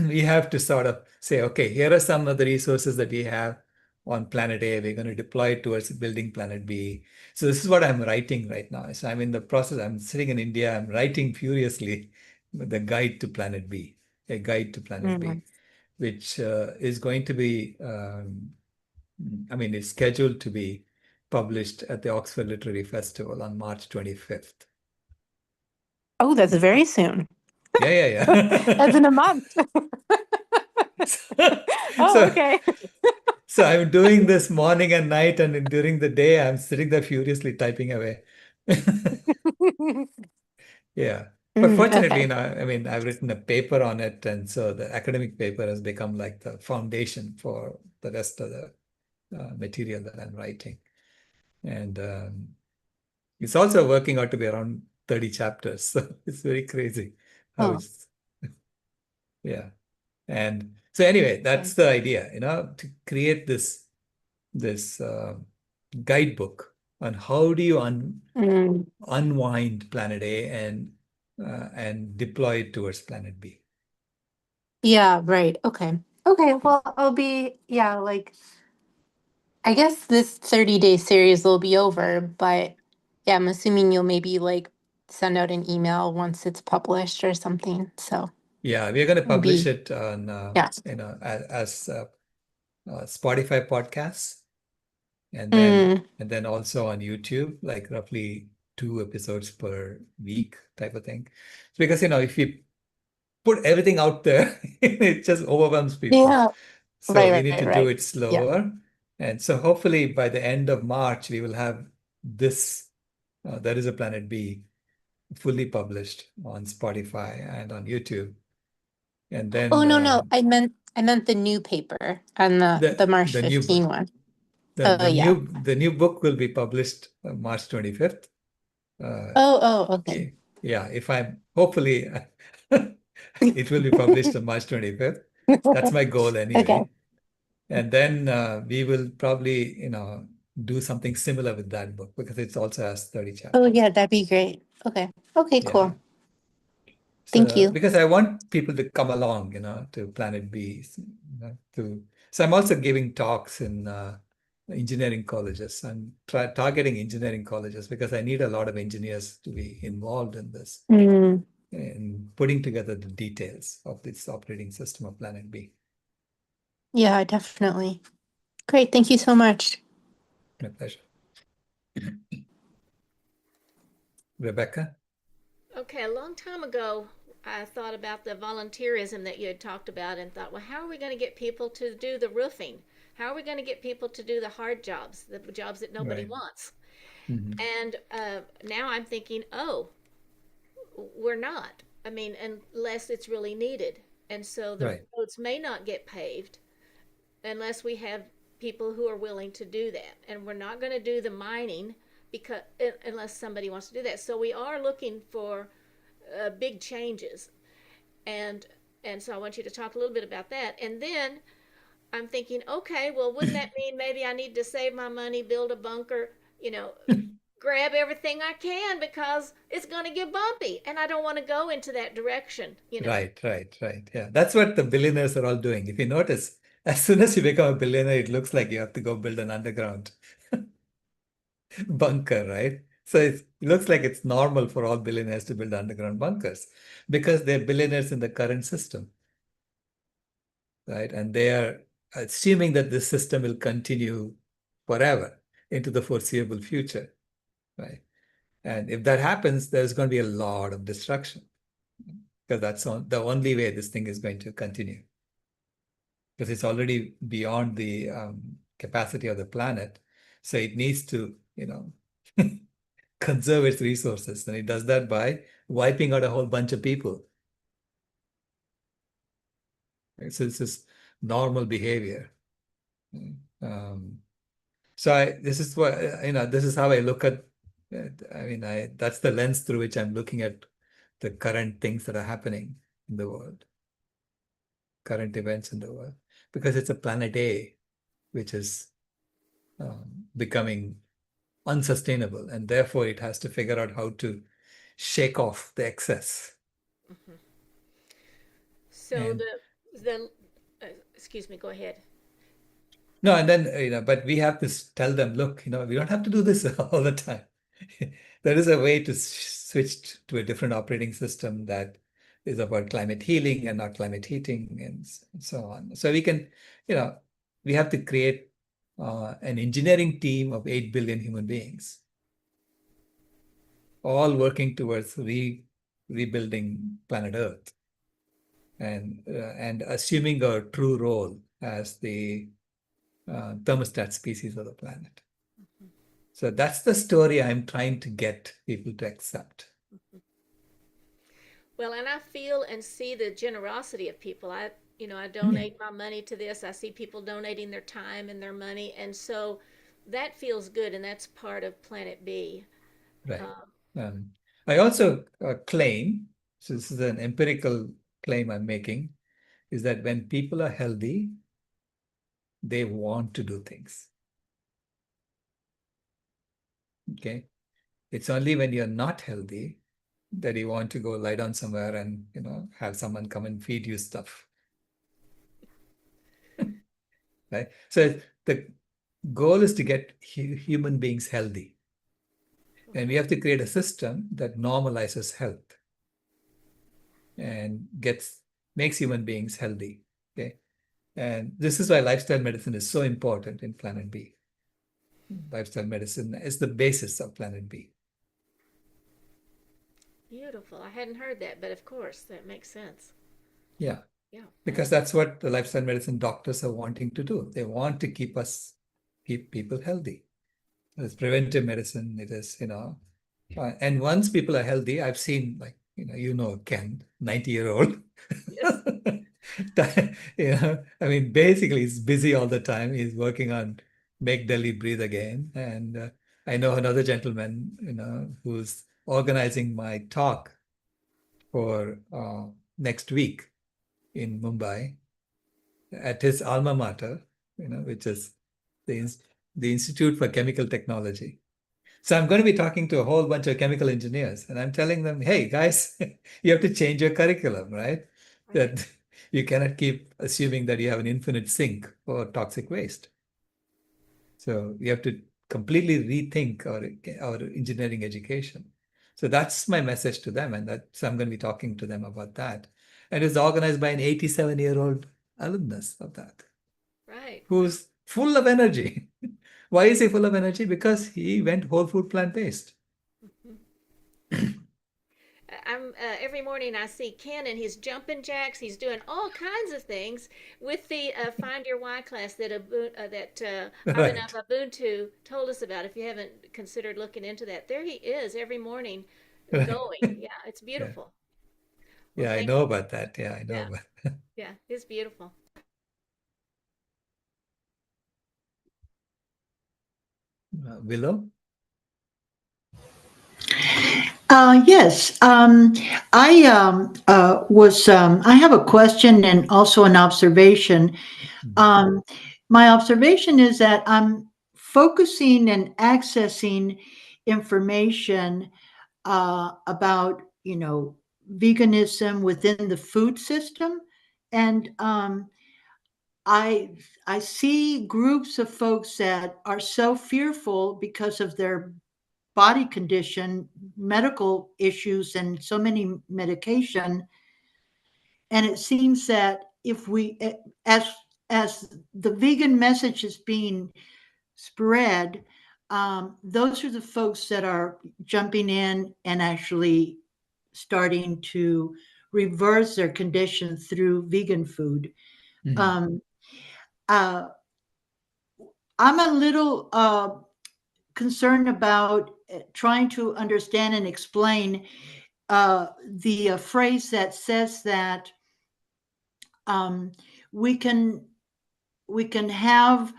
We have to sort of say, okay, here are some of the resources that we have on planet A. We're going to deploy it towards building planet B. So this is what I'm writing right now. So I'm in the process. I'm sitting in India. I'm writing furiously the guide to planet B, a guide to planet Mm. B, which is going to be, it's scheduled to be published at the Oxford Literary Festival on March 25th. Oh, that's very soon. Yeah, yeah, As yeah. in a month. Oh, So, okay. so I'm doing this morning and night, and during the day, I'm sitting there furiously typing away. Yeah. But fortunately, Okay. I've written a paper on it, and so the academic paper has become like the foundation for the rest of the material that I'm writing. And it's also working out to be around 30 chapters. So it's very crazy how Oh, it's, yeah. And so anyway, that's okay. the idea, to create this guidebook on how do you Mm, unwind planet A and deploy it towards planet B. yeah, right. Okay. Okay. Well, I'll be, yeah, like, I guess this 30-day series will be over, but yeah, I'm assuming you'll maybe like send out an email once it's published or something. So Yeah, we're going to it'll publish be, it on yeah. as Spotify podcasts, and Mm. then also on YouTube, like roughly 2 episodes per week type of thing. Because if you put everything out there, it just overwhelms people. Yeah. So we Right, need right, to do right. it Yeah. slower. And so hopefully by the end of March, we will have this, There is a Planet B, fully published on Spotify and on YouTube. And Oh, then no. I meant the new paper and the March the new 15 one. the, Oh, the yeah. new book will be published March 25th. Uh, Oh, okay. yeah, if I'm hopefully it will be published on March 25th. That's my goal Okay. anyway. And then we will probably, do something similar with that book because it also has 30 Oh, chapters. yeah, that'd be great. Okay. Okay, Yeah. cool. Thank So you. because I want people to come along, to Planet B, so I'm also giving talks in engineering colleges. I'm targeting engineering colleges because I need a lot of engineers to be involved in this Mm. and putting together the details of this operating system of Planet B. Yeah, definitely. Great. Thank you so much. My pleasure. Rebecca? Okay, a long time ago, I thought about the volunteerism that you had talked about and thought, well, how are we going to get people to do the roofing? How are we going to get people to do the hard jobs, the jobs that nobody Right. wants? Mhm. And now I'm thinking, oh, we're not. I mean, unless it's really needed. And so the Right. roads may not get paved unless we have people who are willing to do that. And we're not going to do the mining because unless somebody wants to do that. So we are looking for big changes. And and so I want you to talk a little bit about that. And then I'm thinking, okay, well, wouldn't that mean maybe I need to save my money, build a bunker, grab everything I can because it's going to get bumpy and I don't want to go into that direction. Right. Yeah. That's what the billionaires are all doing. If you notice, as soon as you become a billionaire, it looks like you have to go build an underground bunker, right? So it looks like it's normal for all billionaires to build underground bunkers because they're billionaires in the current system, right? And they are assuming that this system will continue forever into the foreseeable future, right? And if that happens, there's going to be a lot of destruction because that's the only way this thing is going to continue because it's already beyond the capacity of the planet. So it needs to, conserve its resources. And it does that by wiping out a whole bunch of people. Right? So it's just normal behavior. Um, so this is what, this is how I look at, that's the lens through which I'm looking at the current things that are happening in the world, current events in the world, because it's a planet A, which is becoming unsustainable. And therefore it has to figure out how to shake off the excess. Mm-hmm. So And the excuse me, go ahead. no, and then, but we have to tell them, look, we don't have to do this all the time. There is a way to switch to a different operating system that is about climate healing and not climate heating and so on. So we can, we have to create an engineering team of 8 billion human beings, all working towards rebuilding planet Earth and assuming a true role as the thermostat species of the planet. Mm-hmm. So that's the story I'm trying to get people to accept. Mm-hmm. Well, and I feel and see the generosity of people. I donate my money to this. I see people donating their time and their money, and so that feels good, and that's part of Planet B. Right. Um, I also claim, so this is an empirical claim I'm making, is that when people are healthy, they want to do things. Okay. It's only when you're not healthy that you want to go lie down somewhere and, have someone come and feed you stuff. Right. So the goal is to get human beings healthy. And we have to create a system that normalizes health and makes human beings healthy. Okay. And this is why lifestyle medicine is so important in Planet B. lifestyle medicine is the basis of Planet B. Beautiful. I hadn't heard that, but of course, that makes sense. Yeah, Yeah. because that's what the lifestyle medicine doctors are wanting to do. They want to keep people healthy. It's preventive medicine. It is, and once people are healthy, I've seen, like, Ken, 90-year-old. Yes. I mean, basically, he's busy all the time. He's working on Make Delhi Breathe Again. And I know another gentleman, who's organizing my talk for next week in Mumbai at his alma mater, which is the Institute for Chemical Technology. So I'm going to be talking to a whole bunch of chemical engineers, and I'm telling them, hey, guys, you have to change your curriculum, right? Right. That you cannot keep assuming that you have an infinite sink for toxic waste. So you have to completely rethink our engineering education. So that's my message to them, and so I'm going to be talking to them about that. And it's organized by an 87-year-old alumnus of that, Right. who's full of energy. Why is he full of energy? Because he went whole food plant-based. I'm every morning I see Ken and he's jumping jacks. He's doing all kinds of things with the Find Your Why class that Abhinav Right. Ubuntu told us about. If you haven't considered looking into that, there he is every morning Right. going. Yeah, it's Yeah. beautiful. Well, Yeah, I thank know you. about that. Yeah, I know Yeah, about yeah, it's beautiful. Willow. Yes, I have a question and also an observation. Um, my observation is that I'm focusing and accessing information about, veganism within the food system. And I I see groups of folks that are so fearful because of their body condition, medical issues, and so many medication. And it seems that if we, as the vegan message is being spread, those are the folks that are jumping in and actually starting to reverse their condition through vegan food. Mhm. Um, uh, I'm a little concerned about trying to understand and explain the phrase that says that um, we can we can have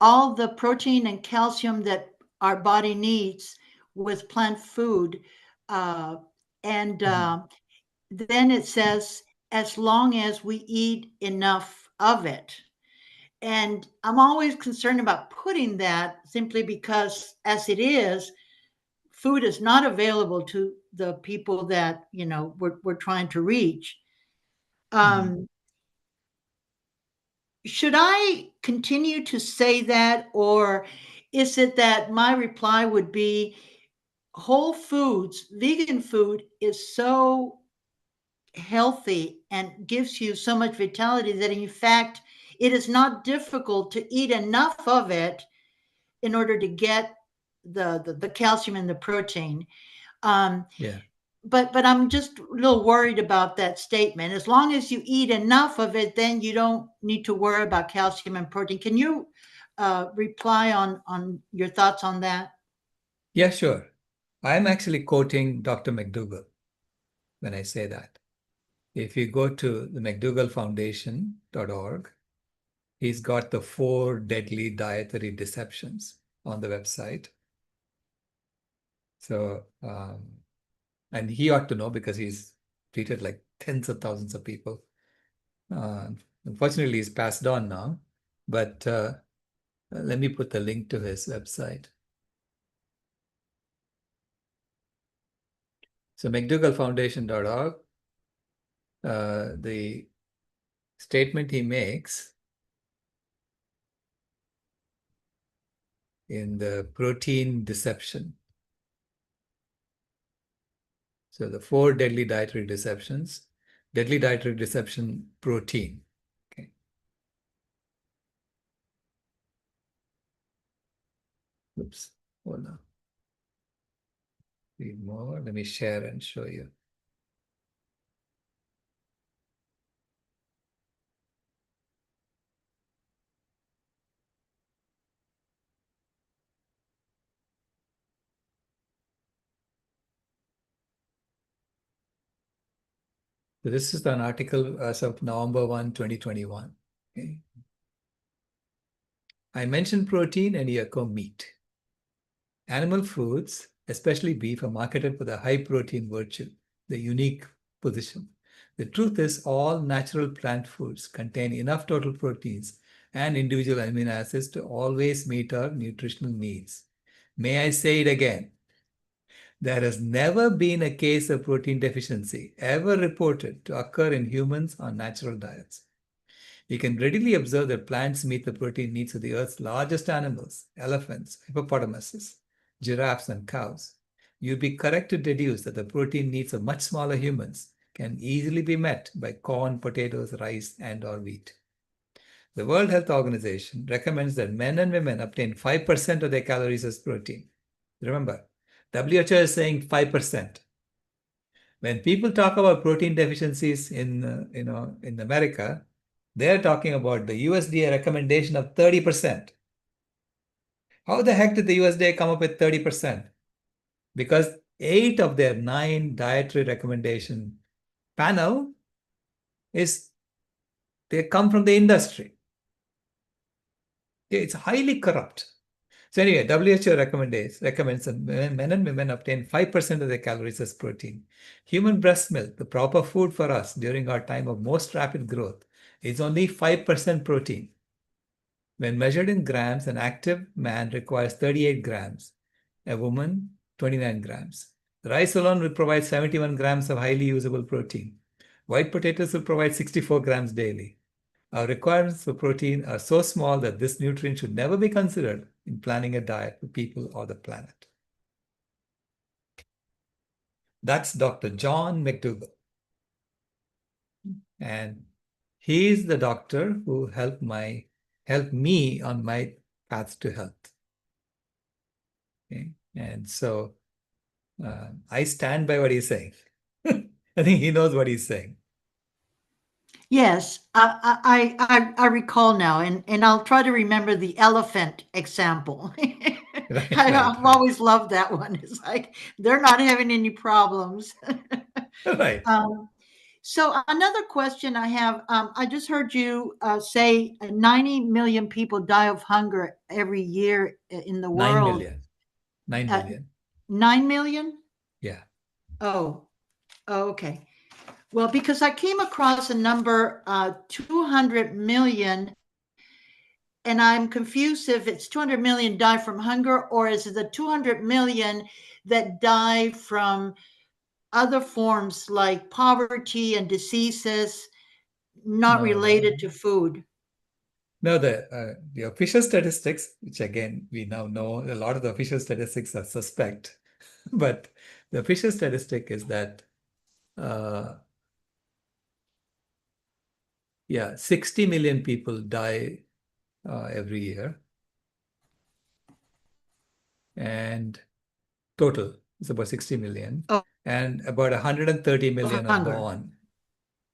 all the protein and calcium that our body needs with plant food, uh, and Mhm. then it says as long as we eat enough of it. And I'm always concerned about putting that simply because, as it is, food is not available to the people that we're trying to reach. Mhm. Um, should I continue to say that, or is it that my reply would be whole foods, vegan food is so healthy and gives you so much vitality that in fact it is not difficult to eat enough of it in order to get the calcium and the protein. Um, Yeah. but I'm just a little worried about that statement. As long as you eat enough of it, then you don't need to worry about calcium and protein. Can you reply on your thoughts on that? Yeah, sure. I'm actually quoting Dr. McDougall when I say that. If you go to the McDougallFoundation.org, he's got the 4 deadly dietary deceptions on the website. So, and he ought to know because he's treated like tens of thousands of people. Unfortunately, he's passed on now, but let me put the link to his website. So McDougallFoundation.org, the statement he makes in the protein deception. So the 4 deadly dietary deceptions, deadly dietary deception, protein. Okay. Oops, hold on. Read more. Let me share and show you. So this is an article as of November 1, 2021. Okay. I mentioned protein and you echo meat. Animal foods, especially beef, are marketed for the high protein virtue, the unique position. The truth is all natural plant foods contain enough total proteins and individual amino acids to always meet our nutritional needs. May I say it again? There has never been a case of protein deficiency ever reported to occur in humans on natural diets. We can readily observe that plants meet the protein needs of the Earth's largest animals, elephants, hippopotamuses, giraffes, and cows. You'd be correct to deduce that the protein needs of much smaller humans can easily be met by corn, potatoes, rice, and/or wheat. The World Health Organization recommends that men and women obtain 5% of their calories as protein. Remember, WHO is saying 5%. When people talk about protein deficiencies in America, they're talking about the USDA recommendation of 30%. How the heck did the USDA come up with 30%? Because 8 of their 9 dietary recommendation panel they come from the industry. It's highly corrupt. So anyway, WHO recommends that men and women obtain 5% of their calories as protein. Human breast milk, the proper food for us during our time of most rapid growth, is only 5% protein. When measured in grams, an active man requires 38 grams, a woman 29 grams. Rice alone will provide 71 grams of highly usable protein. White potatoes will provide 64 grams daily. Our requirements for protein are so small that this nutrient should never be considered in planning a diet for people or the planet. That's Dr. John McDougall. And he's the doctor who helped me on my path to health. Okay? And so I stand by what he's saying. I think he knows what he's saying. Yes, I recall now, and I'll try to remember the elephant example. I've always loved that one. It's like they're not having any problems. Right. So another question I have, I just heard you say 90 million people die of hunger every year in the 9 world. million. 9 million. 9 million? Yeah. Oh, okay. Well, because I came across a number, 200 million, and I'm confused if it's 200 million die from hunger, or is it the 200 million that die from other forms like poverty and diseases not related to food? No, the official statistics, which again, we now know a lot of the official statistics are suspect, but the official statistic is that 60 million people die every year. And total is about 60 million. Oh. And about 130 million are Hunger. born.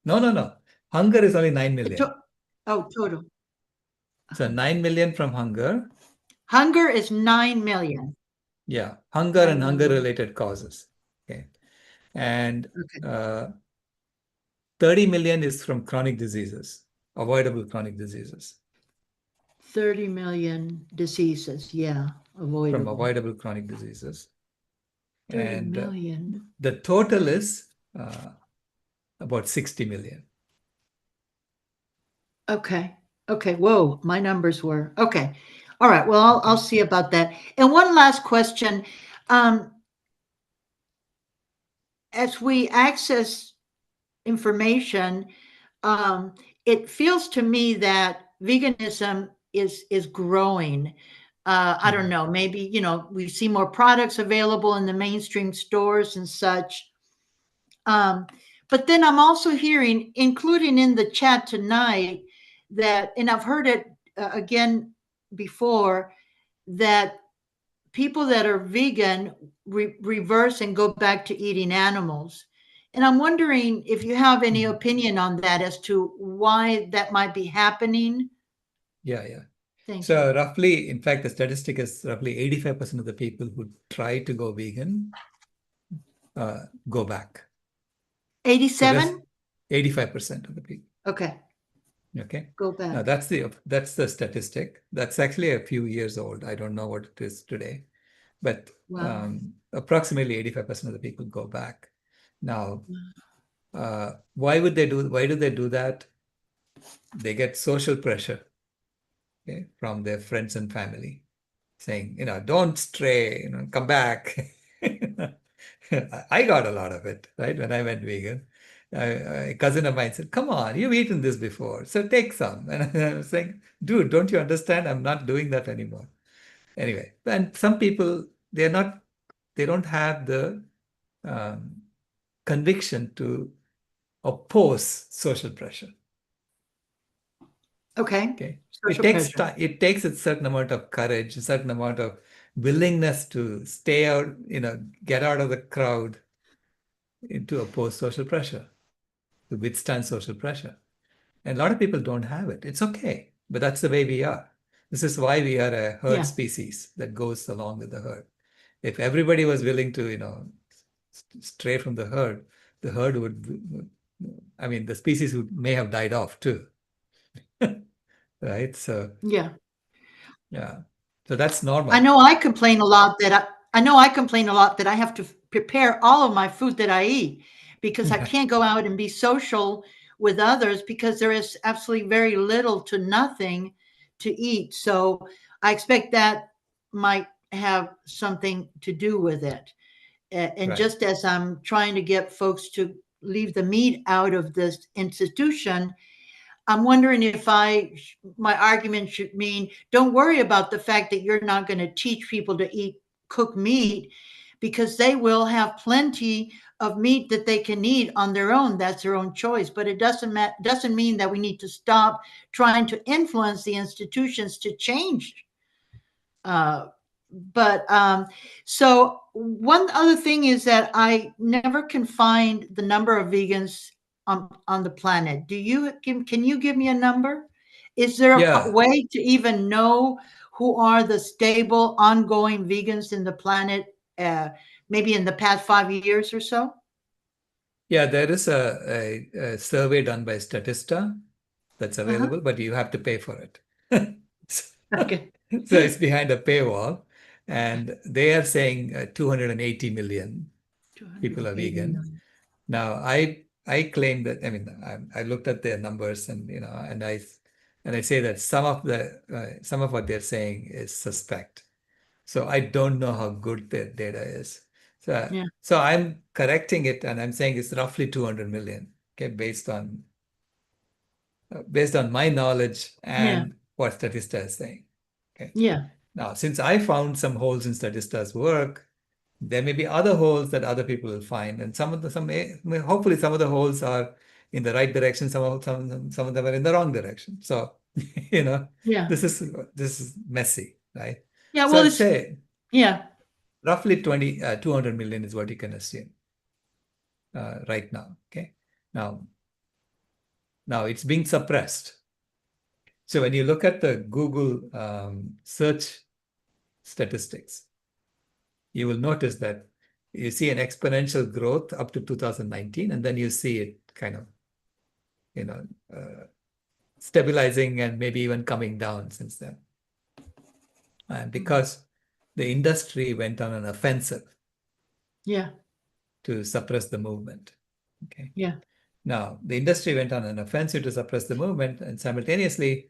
No. Hunger is only 9 million. Total. So 9 million from hunger. Hunger is 9 million. Yeah, hunger and hunger-related causes. Okay. And 30 million is from chronic diseases, avoidable chronic diseases. 30 million diseases, yeah, avoidable. From avoidable chronic diseases. 30 million. The total is about 60 million. Okay. Whoa, my numbers were okay. All right. Well, I'll see about that. And one last question. As we access information, it feels to me that veganism is growing. I don't know, maybe, we see more products available in the mainstream stores and such. But then I'm also hearing, including in the chat tonight, that, and I've heard it again before, that people that are vegan reverse and go back to eating animals. And I'm wondering if you have any opinion on that as to why that might be happening. Yeah. Thank So you. roughly, in fact, the statistic is roughly 85% of the people who try to go vegan go back. So 87? 85% of the people. Okay, Okay. go Now back. that's the statistic. That's actually a few years old. I don't know what it is today, but Wow. approximately 85% of the people go back. Now, why do they do that? They get social pressure, okay, from their friends and family saying, don't stray, come back. I got a lot of it, right? When I went vegan, a cousin of mine said, come on, you've eaten this before, so take some. And I was saying, dude, don't you understand? I'm not doing that anymore. Anyway, and some people, they don't have the um, conviction to oppose social pressure. Okay. Okay. Social pressure. It takes a certain amount of courage, a certain amount of willingness to stay out, get out of the crowd to oppose social pressure, to withstand social pressure. And a lot of people don't have it. It's okay, but that's the way we are. This is why we are a herd Yeah. species that goes along with the herd. If everybody was willing to, stray from the herd would, I mean, the species may have died off too. Right? So, Yeah. yeah. So that's normal. I know I complain a lot that I have to prepare all of my food that I eat because I can't go out and be social with others because there is absolutely very little to nothing to eat. So I expect that might have something to do with it. And Right. just as I'm trying to get folks to leave the meat out of this institution, I'm wondering if my argument should mean, don't worry about the fact that you're not going to teach people to eat cooked meat because they will have plenty of meat that they can eat on their own. That's their own choice. But it doesn't mean that we need to stop trying to influence the institutions to change. So one other thing is that I never can find the number of vegans on the planet. Can you give me a number? Is there a Yeah. way to even know who are the stable, ongoing vegans in the planet, maybe in the past 5 years or so? Yeah, there is a survey done by Statista that's Uh-huh. available, but you have to pay for it. Okay. So it's behind a paywall, and they are saying 280 million people are 280 vegan. million. Now, I claim that, I mean, I looked at their numbers, and and I say that some of what they're saying is suspect. So I don't know how good their data is. So Yeah. so I'm correcting it, and I'm saying it's roughly 200 million. Okay, based on my knowledge Yeah. and what Statista is saying. Okay. Yeah. Now, since I found some holes in Statista's work, there may be other holes that other people will find, and hopefully some of the holes are in the right direction. Some of them are in the wrong direction. So, Yeah. this is messy, right? Yeah. So Well, I'd say yeah. roughly 200 million is what you can assume right now. Okay. Now it's being suppressed. So when you look at the Google search statistics, you will notice that you see an exponential growth up to 2019, and then you see it kind of, stabilizing and maybe even coming down since then. And because the industry went on an offensive Yeah. to suppress the movement. Okay. Yeah. Now, the industry went on an offensive to suppress the movement, and simultaneously,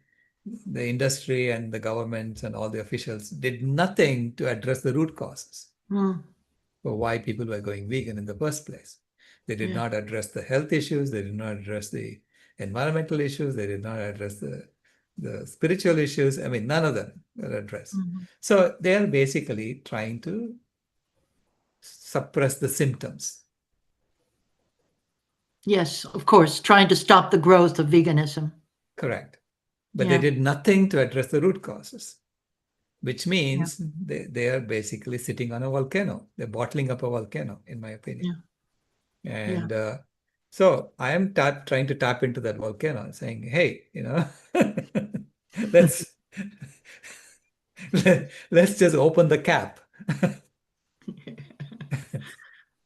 the industry and the governments and all the officials did nothing to address the root causes Mm. for why people were going vegan in the first place. They did Yeah. not address the health issues. They did not address the environmental issues. They did not address the spiritual issues. I mean, none of them were addressed. Mhm. So they are basically trying to suppress the symptoms. Yes, of course, trying to stop the growth of veganism. Correct. But Yeah. they did nothing to address the root causes. which means they are basically sitting on a volcano. They're bottling up a volcano, in my opinion. And so I am trying to tap into that volcano and saying, hey, let's let's just open the cap.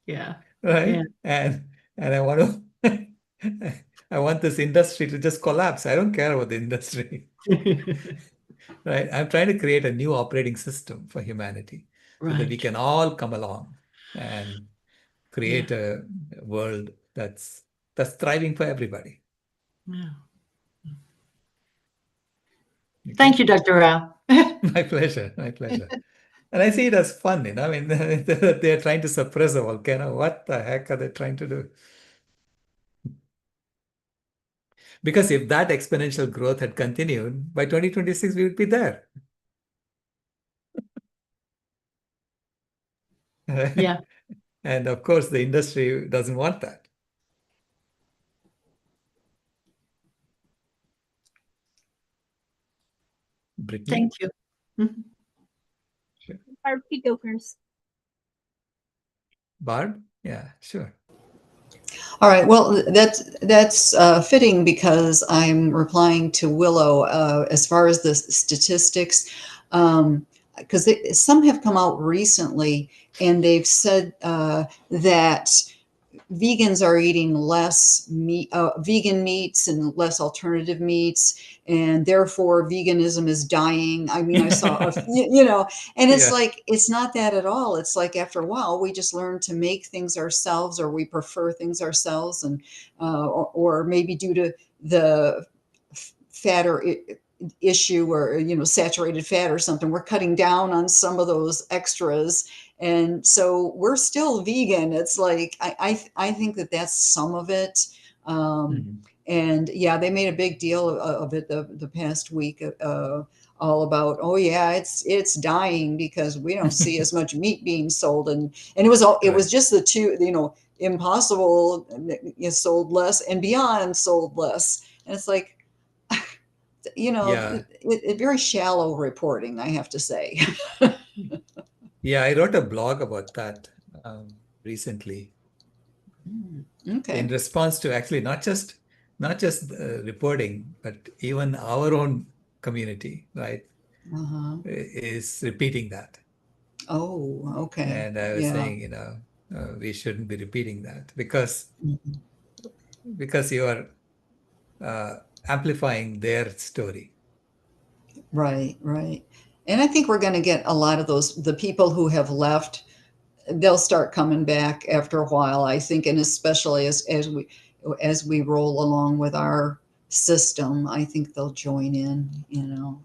Yeah. Right. And I want to I want this industry to just collapse. I don't care about the industry. Right. I'm trying to create a new operating system for humanity so that we can all come along and create a world that's thriving for everybody. Yeah. Okay? Thank you, Dr. Rao. My pleasure. My pleasure. And I see it as fun, I mean, they're trying to suppress a volcano. What the heck are they trying to do? Because if that exponential growth had continued, by 2026, we would be there. Yeah. And of course, the industry doesn't want that. Brittany? Thank you. Sure. Barb, you go first. Barb? Yeah, sure. All right. Well, that's fitting because I'm replying to Willow as far as the statistics, because some have come out recently, and they've said that vegans are eating less meat, vegan meats and less alternative meats, and therefore veganism is dying. I mean, I saw, and it's like, it's not that at all. It's like after a while, we just learn to make things ourselves, or we prefer things ourselves, and or maybe due to the fatter issue, or saturated fat or something, we're cutting down on some of those extras, and so we're still vegan. It's like I think that that's some of it. And yeah, they made a big deal of it the past week, all about, oh yeah, it's dying because we don't see as much meat being sold, and it was just the two, Impossible is sold less, and Beyond sold less, and it's like, it very shallow reporting, I have to say. Yeah, I wrote a blog about that recently. Okay. In response to actually not just reporting, but even our own community, right, is repeating that. Oh, okay. And I was saying, we shouldn't be repeating that because you are amplifying their story. Right. And I think we're going to get a lot of the people who have left, they'll start coming back after a while, I think, and especially as we roll along with our system, I think they'll join in, Yeah.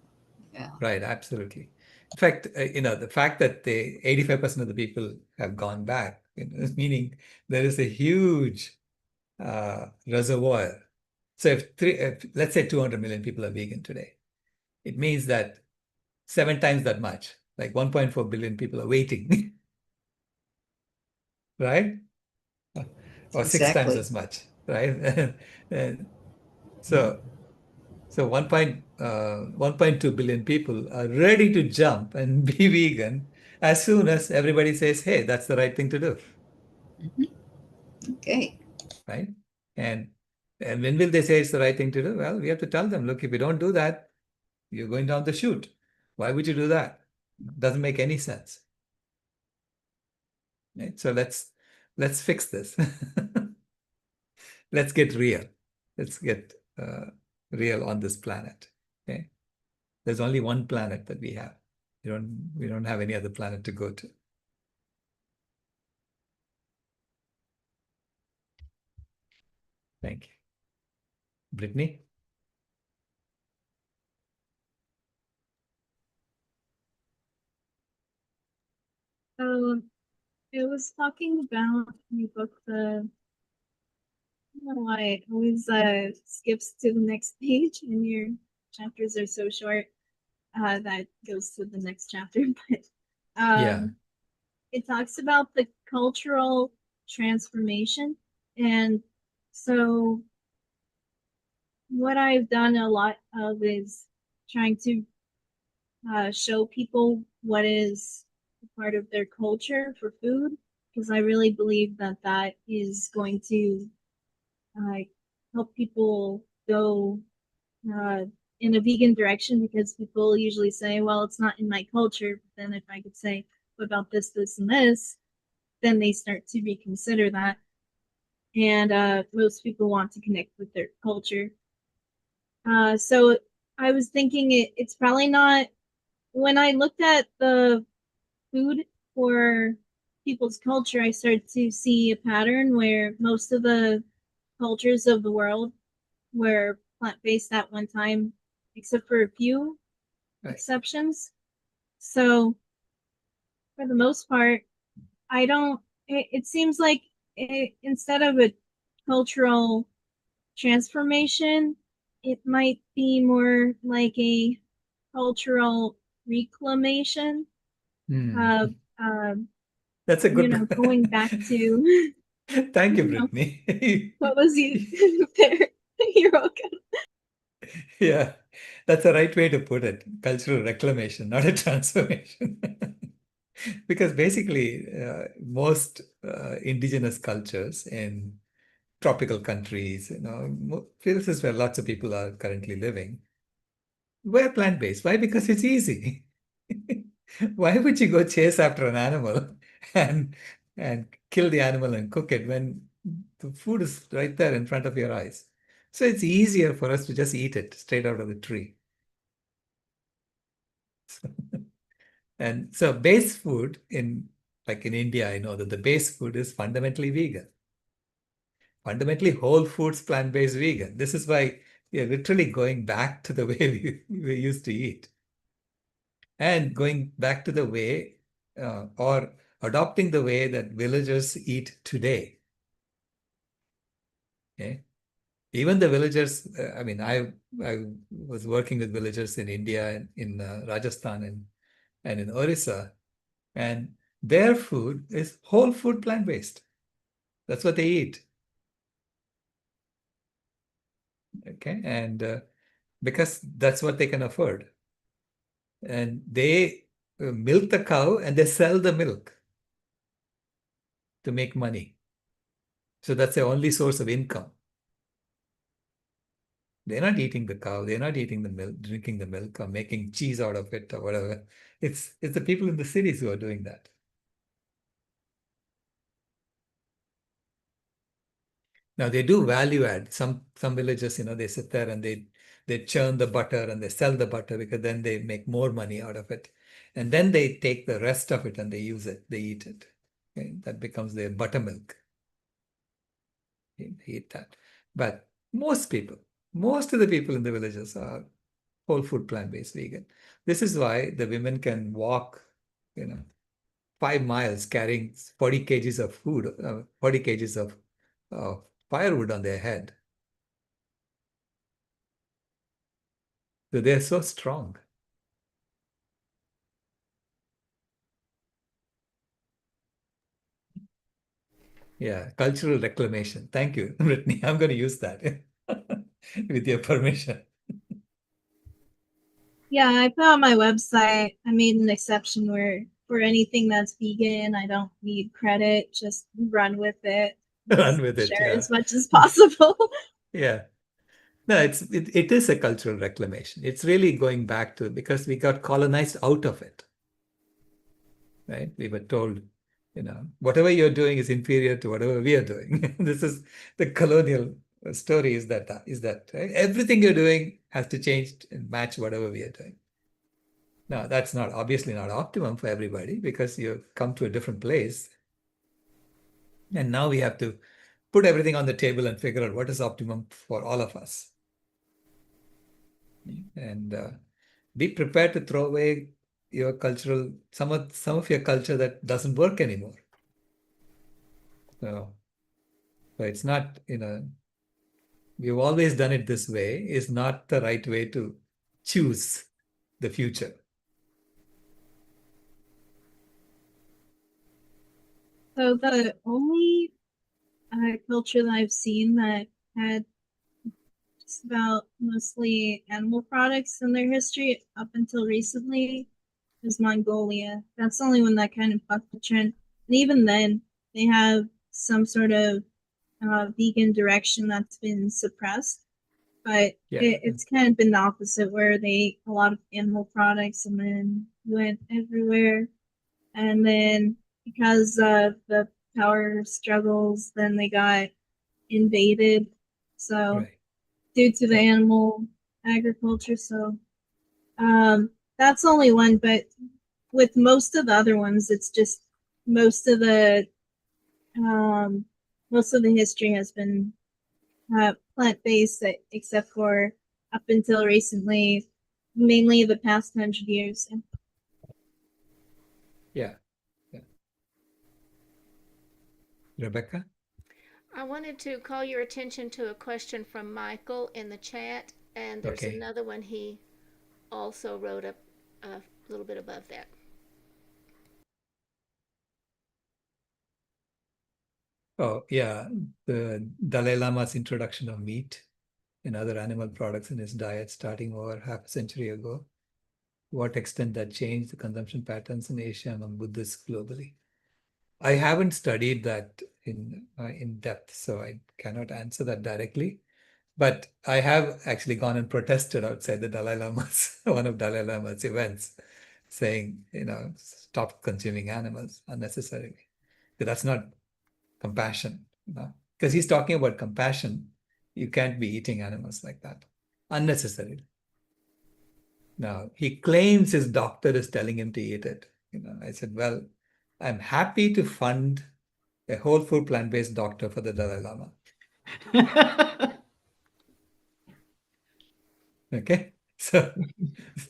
Right, absolutely. In fact, the fact that the 85% of the people have gone back, meaning there is a huge reservoir. So if let's say 200 million people are vegan today, it means that 7 times that much, like 1.4 billion people are waiting, right? Or 6 times Exactly. as much, right? And so 1.2 billion people are ready to jump and be vegan as soon as everybody says, hey, that's the right thing to do. Okay. Right? And when will they say it's the right thing to do? Well, we have to tell them, look, if you don't do that, you're going down the chute. Why would you do that? Doesn't make any sense. Right? So let's fix this. Let's get real. Let's get real on this planet. Okay. There's only one planet that we have. We don't have any other planet to go to. Thank you. Brittany? It was talking about your book, I don't know why it always skips to the next page, and your chapters are so short that goes to the next chapter. But it talks about the cultural transformation, and so what I've done a lot of is trying to show people what is part of their culture for food, because I really believe that that is going to uh, help people go uh, in a vegan direction, because people usually say, well, it's not in my culture. But then if I could say, what about this, this, and this, then they start to reconsider that. And most people want to connect with their culture. So I was thinking it's probably not, when I looked at the food for people's culture, I started to see a pattern where most of the cultures of the world were plant-based at one time, except for a few exceptions. So for the most part, I don't, it seems like instead of a cultural transformation, it might be more like a cultural reclamation of, That's a good. going back to, Thank you, Brittany. what was you there? You're welcome. Yeah, that's the right way to put it. Cultural reclamation, not a transformation. Because basically, most indigenous cultures in tropical countries, places where lots of people are currently living, were plant-based. Why? Because it's easy. Why would you go chase after an animal and kill the animal and cook it when the food is right there in front of your eyes? So it's easier for us to just eat it straight out of the tree. And so base food like in India, I know that the base food is fundamentally vegan. Fundamentally whole foods, plant-based vegan. This is why we are literally going back to the way we used to eat. And going back to the way or adopting the way that villagers eat today. Okay? Even the villagers, I mean, I was working with villagers in India and in Rajasthan and in Orissa, and their food is whole food plant-based. That's what they eat. Okay, and because that's what they can afford. And they milk the cow and they sell the milk to make money. So that's their only source of income. They're not eating the cow, they're not eating the milk, drinking the milk or making cheese out of it or whatever. It's the people in the cities who are doing that. Now they do value add. Some villages, they sit there and they churn the butter and they sell the butter because then they make more money out of it. And then they take the rest of it and they use it, they eat it. Okay? That becomes their buttermilk. They eat that. But most of the people in the villages are whole food plant-based vegan. This is why the women can walk, 5 miles carrying 40 kgs of food, 40 kgs of firewood on their head. So they're so strong. Yeah, cultural reclamation. Thank you, Brittany. I'm going to use that with your permission. Yeah, I put on my website, I made an exception where for anything that's vegan, I don't need credit, just run with it. Run with it, Share yeah. as much as possible. Yeah. No, it is a cultural reclamation. It's really going back to, because we got colonized out of it. Right? We were told, whatever you're doing is inferior to whatever we are doing. This is the colonial story is that right? Everything you're doing has to change and match whatever we are doing. Now, that's not obviously not optimum for everybody because you've come to a different place. And now we have to put everything on the table and figure out what is optimum for all of us. And be prepared to throw away your cultural, some of your culture that doesn't work anymore. So it's not, we've always done it this way is not the right way to choose the future. So the only culture that I've seen that had It's about mostly animal products in their history up until recently is Mongolia. That's the only one that kind of bucked the trend. And even then, they have some sort of vegan direction that's been suppressed. But Yeah. it's kind of been the opposite, where they ate a lot of animal products and then went everywhere. And then because of the power struggles, then they got invaded. So Right. due to the animal agriculture, so that's only one. But with most of the other ones, it's just most of the um, most of the history has been plant-based, except for up until recently, mainly the past 100 years. Yeah. Yeah. Rebecca? I wanted to call your attention to a question from Michael in the chat, and there's Okay. another one he also wrote up a little bit above that. Oh, yeah. The Dalai Lama's introduction of meat and other animal products in his diet starting over half a century ago. What extent that changed the consumption patterns in Asia among Buddhists globally? I haven't studied that in depth, so I cannot answer that directly. But I have actually gone and protested outside the Dalai Lama's one of Dalai Lama's events, saying, stop consuming animals unnecessarily. But that's not compassion, because he's talking about compassion. You can't be eating animals like that unnecessarily. Now, he claims his doctor is telling him to eat it. I said, well, I'm happy to fund a whole food plant-based doctor for the Dalai Lama. Okay? So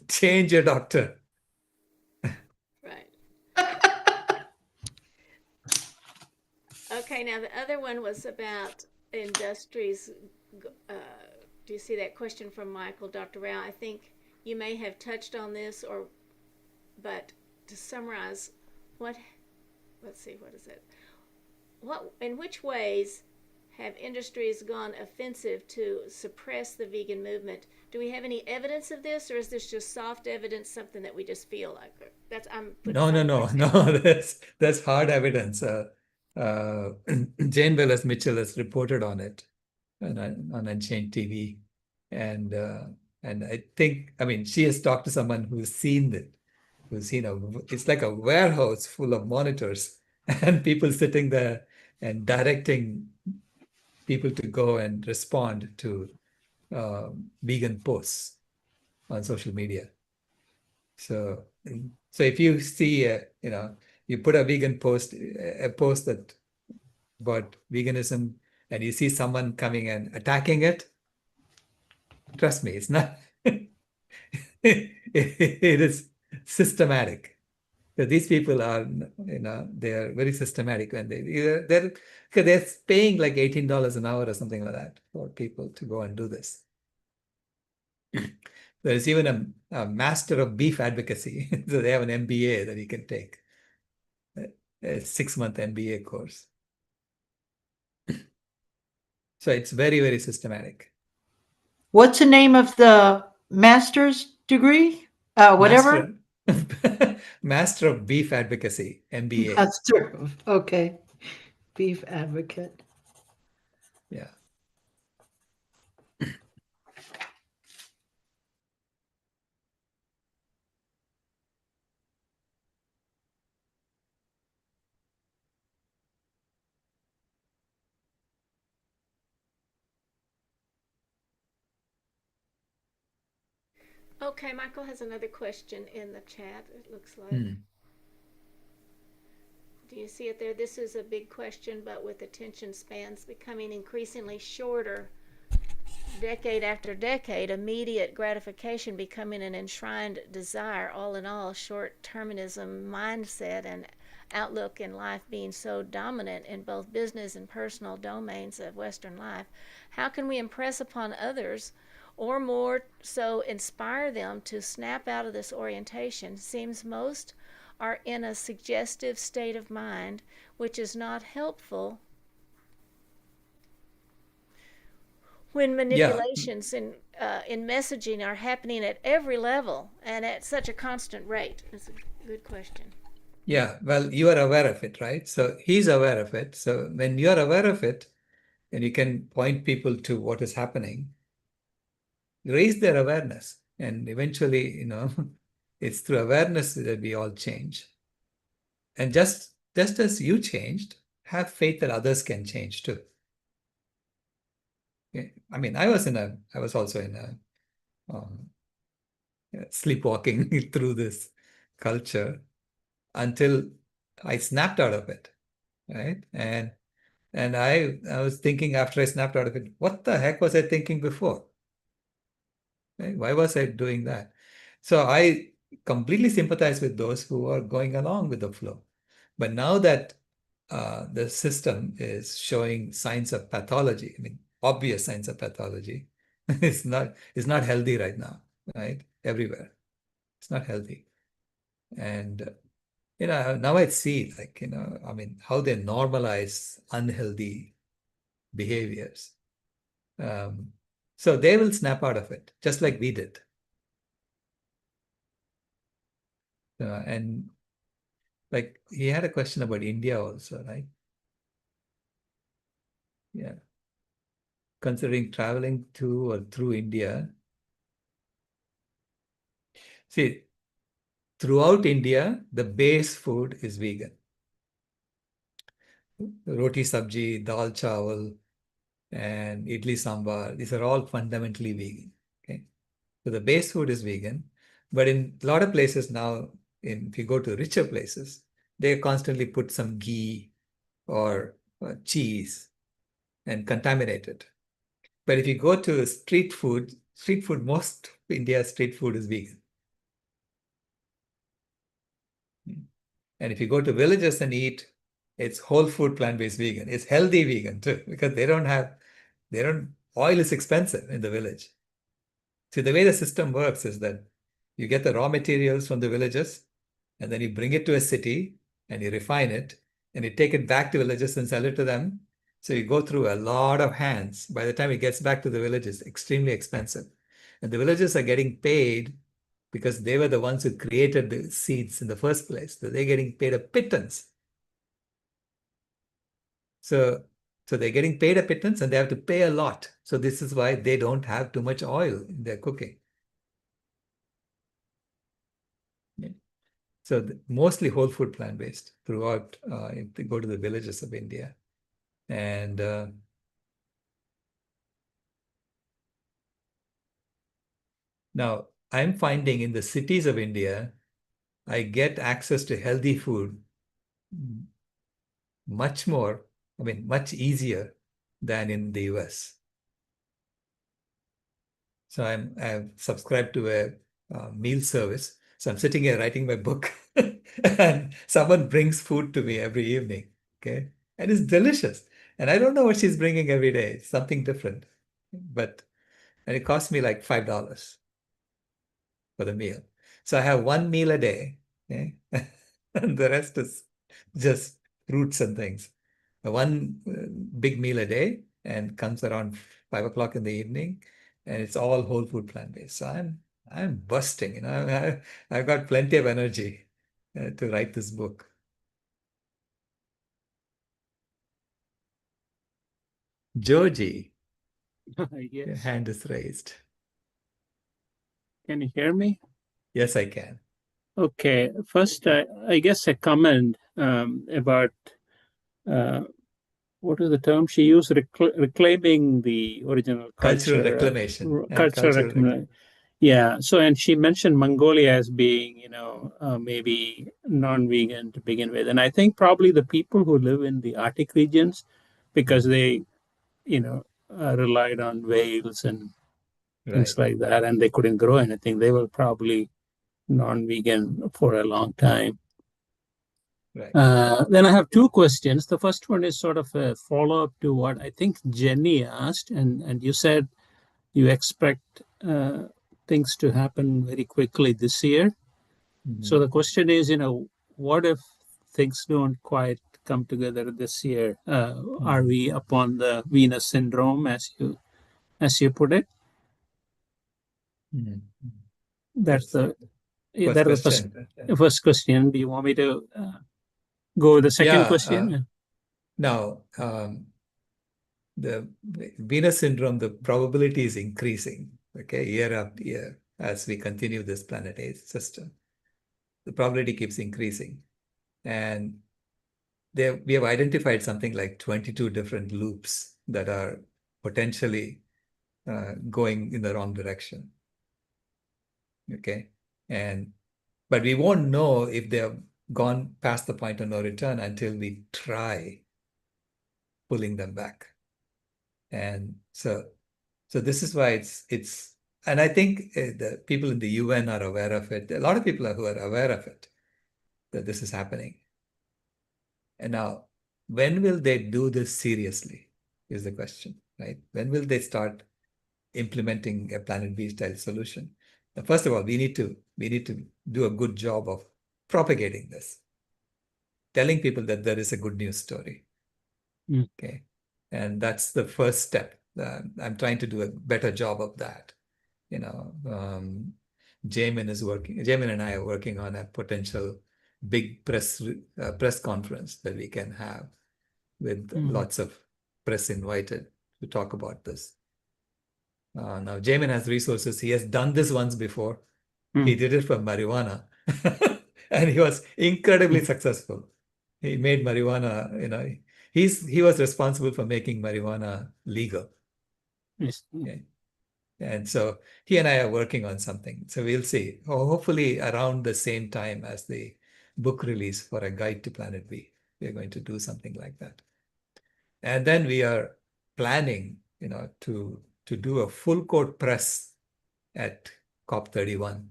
change your doctor. Right. Okay, now the other one was about industries. Do you see that question from Michael, Dr. Rao? I think you may have touched on this, but to summarize, let's see, what is it? In which ways have industries gone offensive to suppress the vegan movement? Do we have any evidence of this, or is this just soft evidence, something that we just feel like? No. That's hard evidence. Jane Willis Mitchell has reported on it on Unchained TV, and I think, she has talked to someone who's seen it, it's like a warehouse full of monitors and people sitting there and directing people to go and respond to vegan posts on social media. So if you see you put a vegan post, a post that about veganism, and you see someone coming and attacking it, trust me, it's not. It is systematic. So these people are, they are very systematic, and they're paying like $18 an hour or something like that for people to go and do this. There's even a master of beef advocacy. So they have an MBA that you can take, a 6-month MBA course. So it's very, very systematic. What's the name of the master's degree? Whatever? Master of Beef Advocacy, MBA. Master. Okay. Beef advocate. Yeah. Okay, Michael has another question in the chat, it looks like. Do you see it there? This is a big question, but with attention spans becoming increasingly shorter, decade after decade, immediate gratification becoming an enshrined desire, all in all, short-termism mindset and outlook in life being so dominant in both business and personal domains of Western life, how can we impress upon others, or more so inspire them to snap out of this orientation? Seems most are in a suggestive state of mind, which is not helpful. when Yeah, manipulations in messaging are happening at every level and at such a constant rate? That's a good question. yeah. Well, you are aware of it, right? So he's aware of it. So when you're aware of it, and you can point people to what is happening, raise their awareness, and eventually, it's through awareness that we all change. And just as you changed, have faith that others can change too. Okay? I mean, I was also in um, sleepwalking through this culture until I snapped out of it, right? And I was thinking after I snapped out of it, what the heck was I thinking before? Right? Why was I doing that? So I completely sympathize with those who are going along with the flow. But now that the system is showing signs of pathology, I mean, obvious signs of pathology, it's not healthy right now, right? Everywhere. It's not healthy. And now I see, like, I mean, how they normalize unhealthy behaviors. Um, so they will snap out of it, just like we did. And like he had a question about India also, right? Yeah. Considering traveling to or through India. See, throughout India, the base food is vegan. Roti sabji, dal chawal, and idli sambar, these are all fundamentally vegan. Okay. So the base food is vegan. But in a lot of places now, if you go to richer places, they constantly put some ghee or cheese and contaminate it. But if you go to street food, most India's street food is vegan. And if you go to villages and eat, it's whole food, plant-based vegan. It's healthy vegan too, because oil is expensive in the village. See, the way the system works is that you get the raw materials from the villages, and then you bring it to a city, and you refine it, and you take it back to villages and sell it to them. So you go through a lot of hands. By the time it gets back to the villages, extremely expensive. And the villages are getting paid because they were the ones who created the seeds in the first place. So they're getting paid a pittance. So they're getting paid a pittance and they have to pay a lot. So this is why they don't have too much oil in their cooking. Yeah. So mostly whole food, plant-based throughout, if they go to the villages of India. And now I'm finding in the cities of India, I get access to healthy food much easier than in the US. So I've subscribed to a meal service. So I'm sitting here writing my book and someone brings food to me every evening. Okay. And it's delicious. And I don't know what she's bringing every day. It's something different. And it costs me like $5 for the meal. So I have one meal a day. Okay. And the rest is just fruits and things. One big meal a day and comes around 5 o'clock in the evening, and it's all whole food plant-based. So I'm bursting, I've got plenty of energy to write this book. Joji, your Yes. hand is raised. Can you hear me? Yes, I can. Okay. First, I guess a comment about what is the term she used? Reclaiming the original Cultural culture. reclamation. Cultural reclamation. Yeah. So, and she mentioned Mongolia as being, maybe non-vegan to begin with. And I think probably the people who live in the Arctic regions, because they, relied on whales and things like that, and they couldn't grow anything, they were probably non-vegan for a long time. Right. Then I have two questions. The first one is sort of a follow-up to what I think Jenny asked, and you said you expect things to happen very quickly this year. Mhm. So the question is, what if things don't quite come together this year? Are we upon the Venus syndrome, as you as you put it. Mhm. That's the First that is the question. first question. Do you want me to go with the second Yeah. question? Now, the Venus syndrome, the probability is increasing, okay, year after year as we continue this planet age system. The probability keeps increasing. And we have identified something like 22 different loops that are potentially going in the wrong direction. Okay. But we won't know if they have gone past the point of no return until we try pulling them back. And so this is why it's and I think the people in the UN are aware of it. A lot of people who are aware of it, that this is happening. And now, when will they do this seriously is the question, right? When will they start implementing a Planet B style solution? Now, first of all, we need to do a good job of propagating this, telling people that there is a good news story. Okay. And that's the first step. I'm trying to do a better job of that. You know, Jamin and I are working on a potential big press conference that we can have with lots of press invited to talk about this. Now, Jamin has resources. He has done this once before. He did it for marijuana, and he was incredibly successful. He made marijuana, you know, he was responsible for making marijuana legal. Yes. Okay. And so he and I are working on something. So we'll see. Hopefully around the same time as the book release for A Guide to Planet B, we're going to do something like that. And then we are planning, you know, to do a full court press at COP31,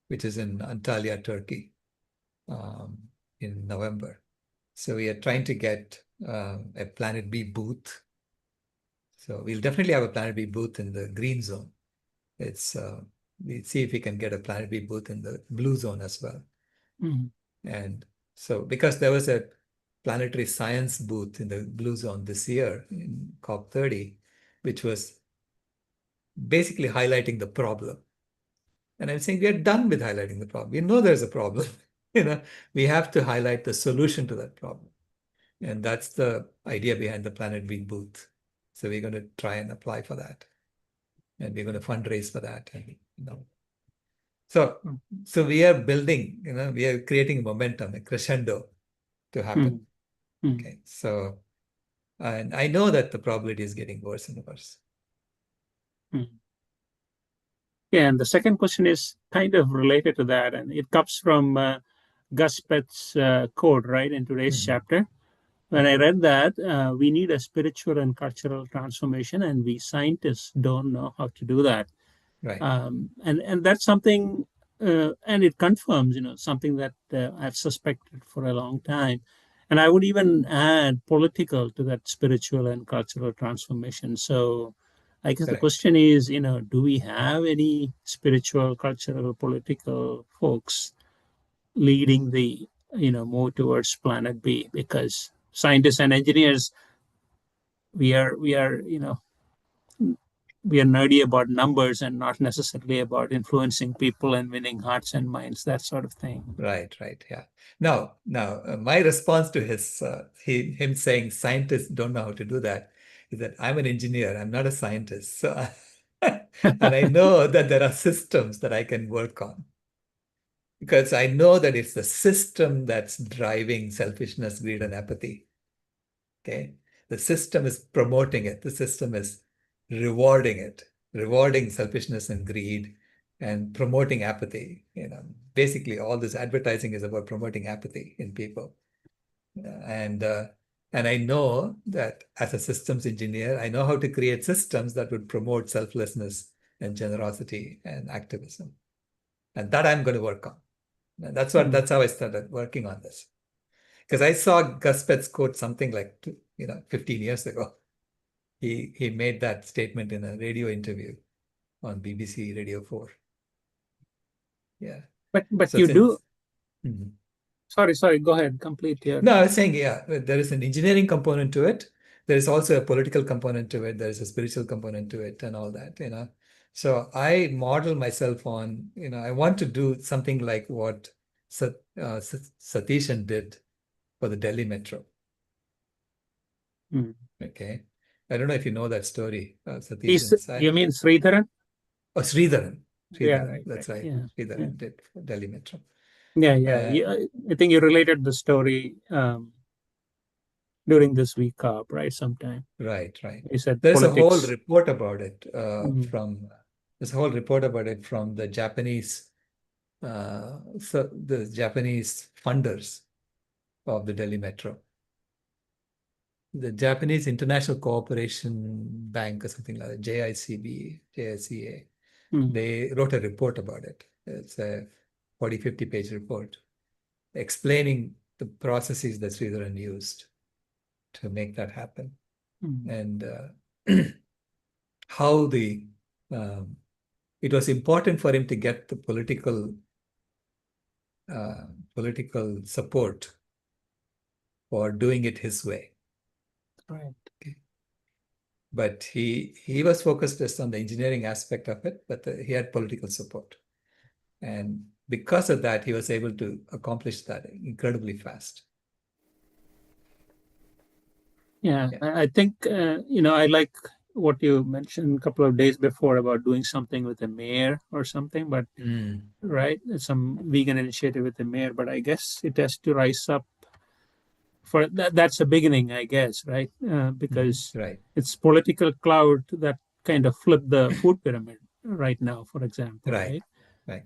which is in Antalya, Turkey, in November. So we are trying to get a Planet B booth. So we'll definitely have a Planet B booth in the green zone. It's we'll see if we can get a Planet B booth in the blue zone as well. And so because there was a planetary science booth in the blue zone this year in COP30, which was basically highlighting the problem. And I'm saying we are done with highlighting the problem. We know there's a problem. You know, we have to highlight the solution to that problem. And that's the idea behind the Planet B booth. So we're going to try and apply for that. And we're going to fundraise for that. And, you know. So we are building, you know, we are creating momentum, a crescendo to happen. Okay. So, and I know that the probability is getting worse and worse. Yeah, and the second question is kind of related to that, and it comes from Gus Pett's quote, right, in today's chapter. When I read that, we need a spiritual and cultural transformation, and we scientists don't know how to do that. Right. And that's something, and it confirms, you know, something that I've suspected for a long time. And I would even add political to that spiritual and cultural transformation. So I guess the Correct. question is, you know, do we have any spiritual, cultural, political folks leading the, you know, move towards Planet B? Because scientists and engineers, we are, you know, we are nerdy about numbers and not necessarily about influencing people and winning hearts and minds, that sort of thing. Right, yeah. Now, my response to him saying scientists don't know how to do that is that I'm an engineer, I'm not a scientist. So, and I know that there are systems that I can work on because I know that it's the system that's driving selfishness, greed, and apathy. Okay. The system is promoting it. The system is rewarding it, rewarding selfishness and greed and promoting apathy. You know, basically all this advertising is about promoting apathy in people. And I know that as a systems engineer, I know how to create systems that would promote selflessness and generosity and activism. And that I'm going to work on. And that's how I started working on this. Because I saw Gus Pett's quote something like 15 years ago. He made that statement in a radio interview on BBC Radio 4. Yeah. But So you since, do. Sorry, go ahead. Complete here. No, I was saying, yeah, there is an engineering component to it. there's also a political component to it. There's a spiritual component to it and all that, So I model myself on, I want to do something like what Satishan did for the Delhi Metro. Okay. I don't know if you know that story, Satishan. You mean Sridharan? Oh, Sridharan. Yeah, right, That's right. Yeah. Sridharan did for Delhi Metro. Yeah. I think you related the story during this VCOP, right? Sometime. Right. You said There's a whole politics. report about it from the Japanese, the Japanese funders of the Delhi Metro. The Japanese International Cooperation Bank or something like that, JICA. They wrote a report about it. It's a 40, 50-page report explaining the processes that Sridharan used to make that happen. And how it was important for him to get the political support for doing it his way. Right. Okay. But he was focused just on the engineering aspect of it, but he had political support. And because of that, he was able to accomplish that incredibly fast. Yeah. I think, I like what you mentioned a couple of days before about doing something with the mayor or something, but right, some vegan initiative with the mayor, but I guess it has to rise up for that. That's a beginning, I guess, right? Because right. It's political clout that kind of flipped the food pyramid right now, for example, right?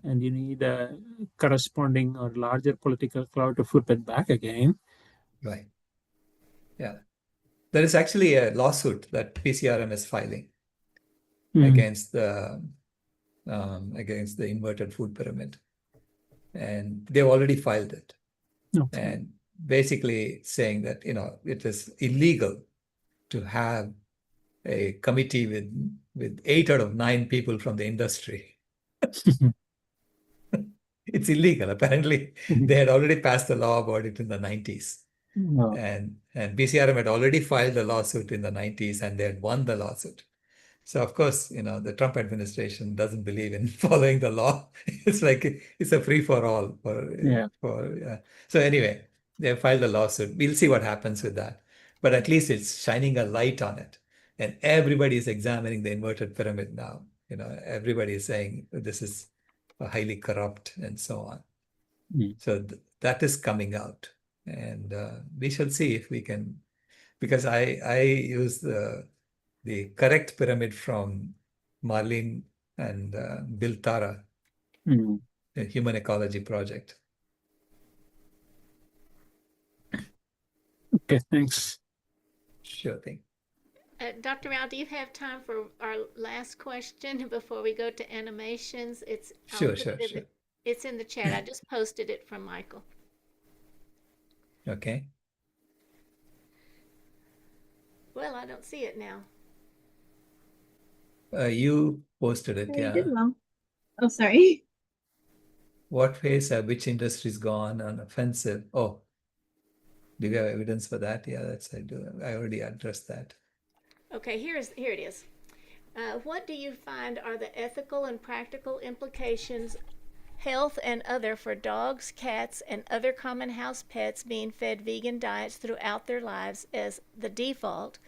And you need a corresponding or larger political clout to flip it back again. Right. Yeah. There is actually a lawsuit that PCRM is filing against the inverted food pyramid, and they've already filed it. And basically saying that it is illegal to have a committee with 8 out of 9 people from the industry. It's illegal. Apparently, they had already passed the law about it in the 90s. And BCRM had already filed a lawsuit in the 90s, and they had won the lawsuit. So, of course, the Trump administration doesn't believe in following the law. It's like it's a free-for-all. So anyway, they filed a lawsuit. We'll see what happens with that. But at least it's shining a light on it. And everybody is examining the inverted pyramid now. Everybody is saying this is highly corrupt and so on. So that is coming out. And we shall see if we can, because I use the correct pyramid from Marlene and Bill Tara, the Human Ecology Project. Okay, thanks. Sure thing. Dr. Rao, do you have time for our last question before we go to animations? Sure. It's in the chat. I just posted it from Michael. Okay. Well, I don't see it now. You posted it, You did well. Oh, sorry. What phase have which industries gone on offensive? Oh, do you have evidence for that? Yeah, I do. I already addressed that. Okay, here it is. What do you find are the ethical and practical implications, health and other, for dogs, cats, and other common house pets being fed vegan diets throughout their lives as the default?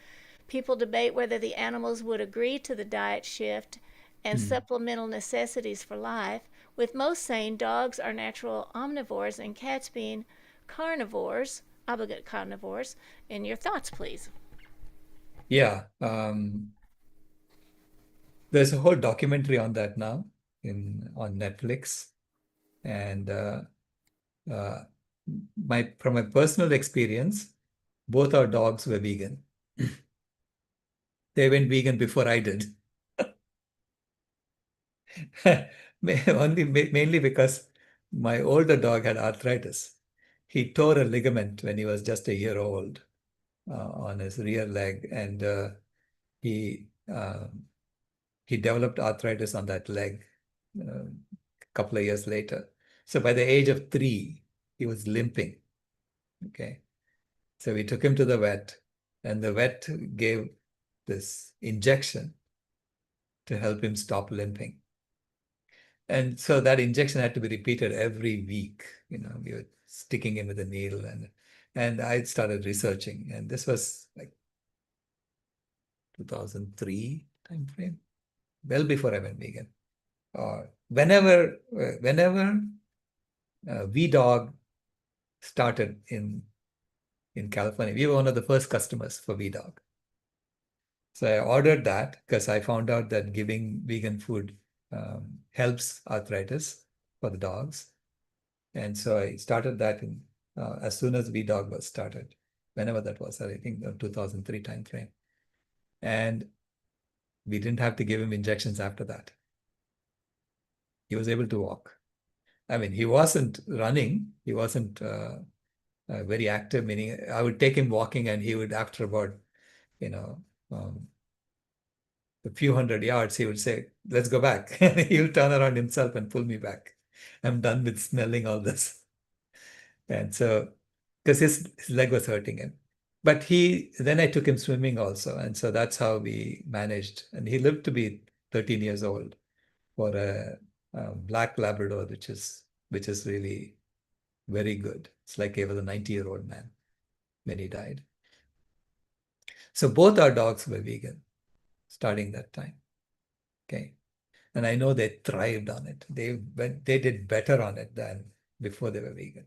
People debate whether the animals would agree to the diet shift and supplemental necessities for life, with most saying dogs are natural omnivores and cats being carnivores, obligate carnivores. And your thoughts, please. Yeah. There's a whole documentary on that now on Netflix. And from my personal experience, both our dogs were vegan. They went vegan before I did. Mainly because my older dog had arthritis. He tore a ligament when he was just a year old on his rear leg, and he developed arthritis on that leg a couple of years later. So by the age of 3, he was limping. Okay. So we took him to the vet, And the vet gave this injection to help him stop limping. And so that injection had to be repeated every week. We were sticking him with a needle, and I started researching. And this was like 2003 time frame, well before I went vegan. Or whenever VDog started in California, we were one of the first customers for VDog. So I ordered that because I found out that giving vegan food helps arthritis for the dogs. And so I started that as soon as VDog was started, whenever that was, I think 2003 time frame. And we didn't have to give him injections after that. He was able to walk. I mean, he wasn't running. He wasn't very active, meaning I would take him walking and he would, after about, a few hundred yards, he would say, let's go back. And he would turn around himself and pull me back. I'm done with smelling all this. And so, because his leg was hurting him. But then I took him swimming also. And so that's how we managed. And he lived to be 13 years old for a black Labrador, which is really very good. It's like he was a 90-year-old man when he died. So both our dogs were vegan starting that time. Okay. And I know they thrived on it. They did better on it than before they were vegan.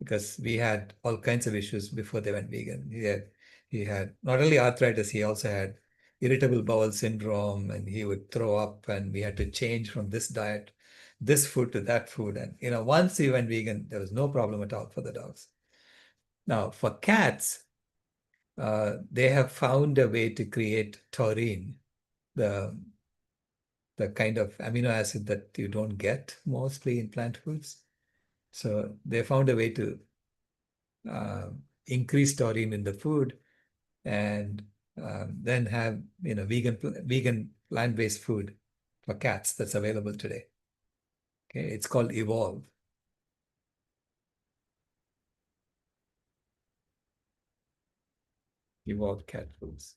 Because we had all kinds of issues before they went vegan. He had not only arthritis, he also had irritable bowel syndrome, and he would throw up, and we had to change from this diet, this food to that food. And once he went vegan, there was no problem at all for the dogs. Now, for cats, they have found a way to create taurine, the kind of amino acid that you don't get mostly in plant foods. So they found a way to increase taurine in the food, and then have vegan plant-based food for cats that's available today. Okay, it's called Evolve. Evolve cat foods.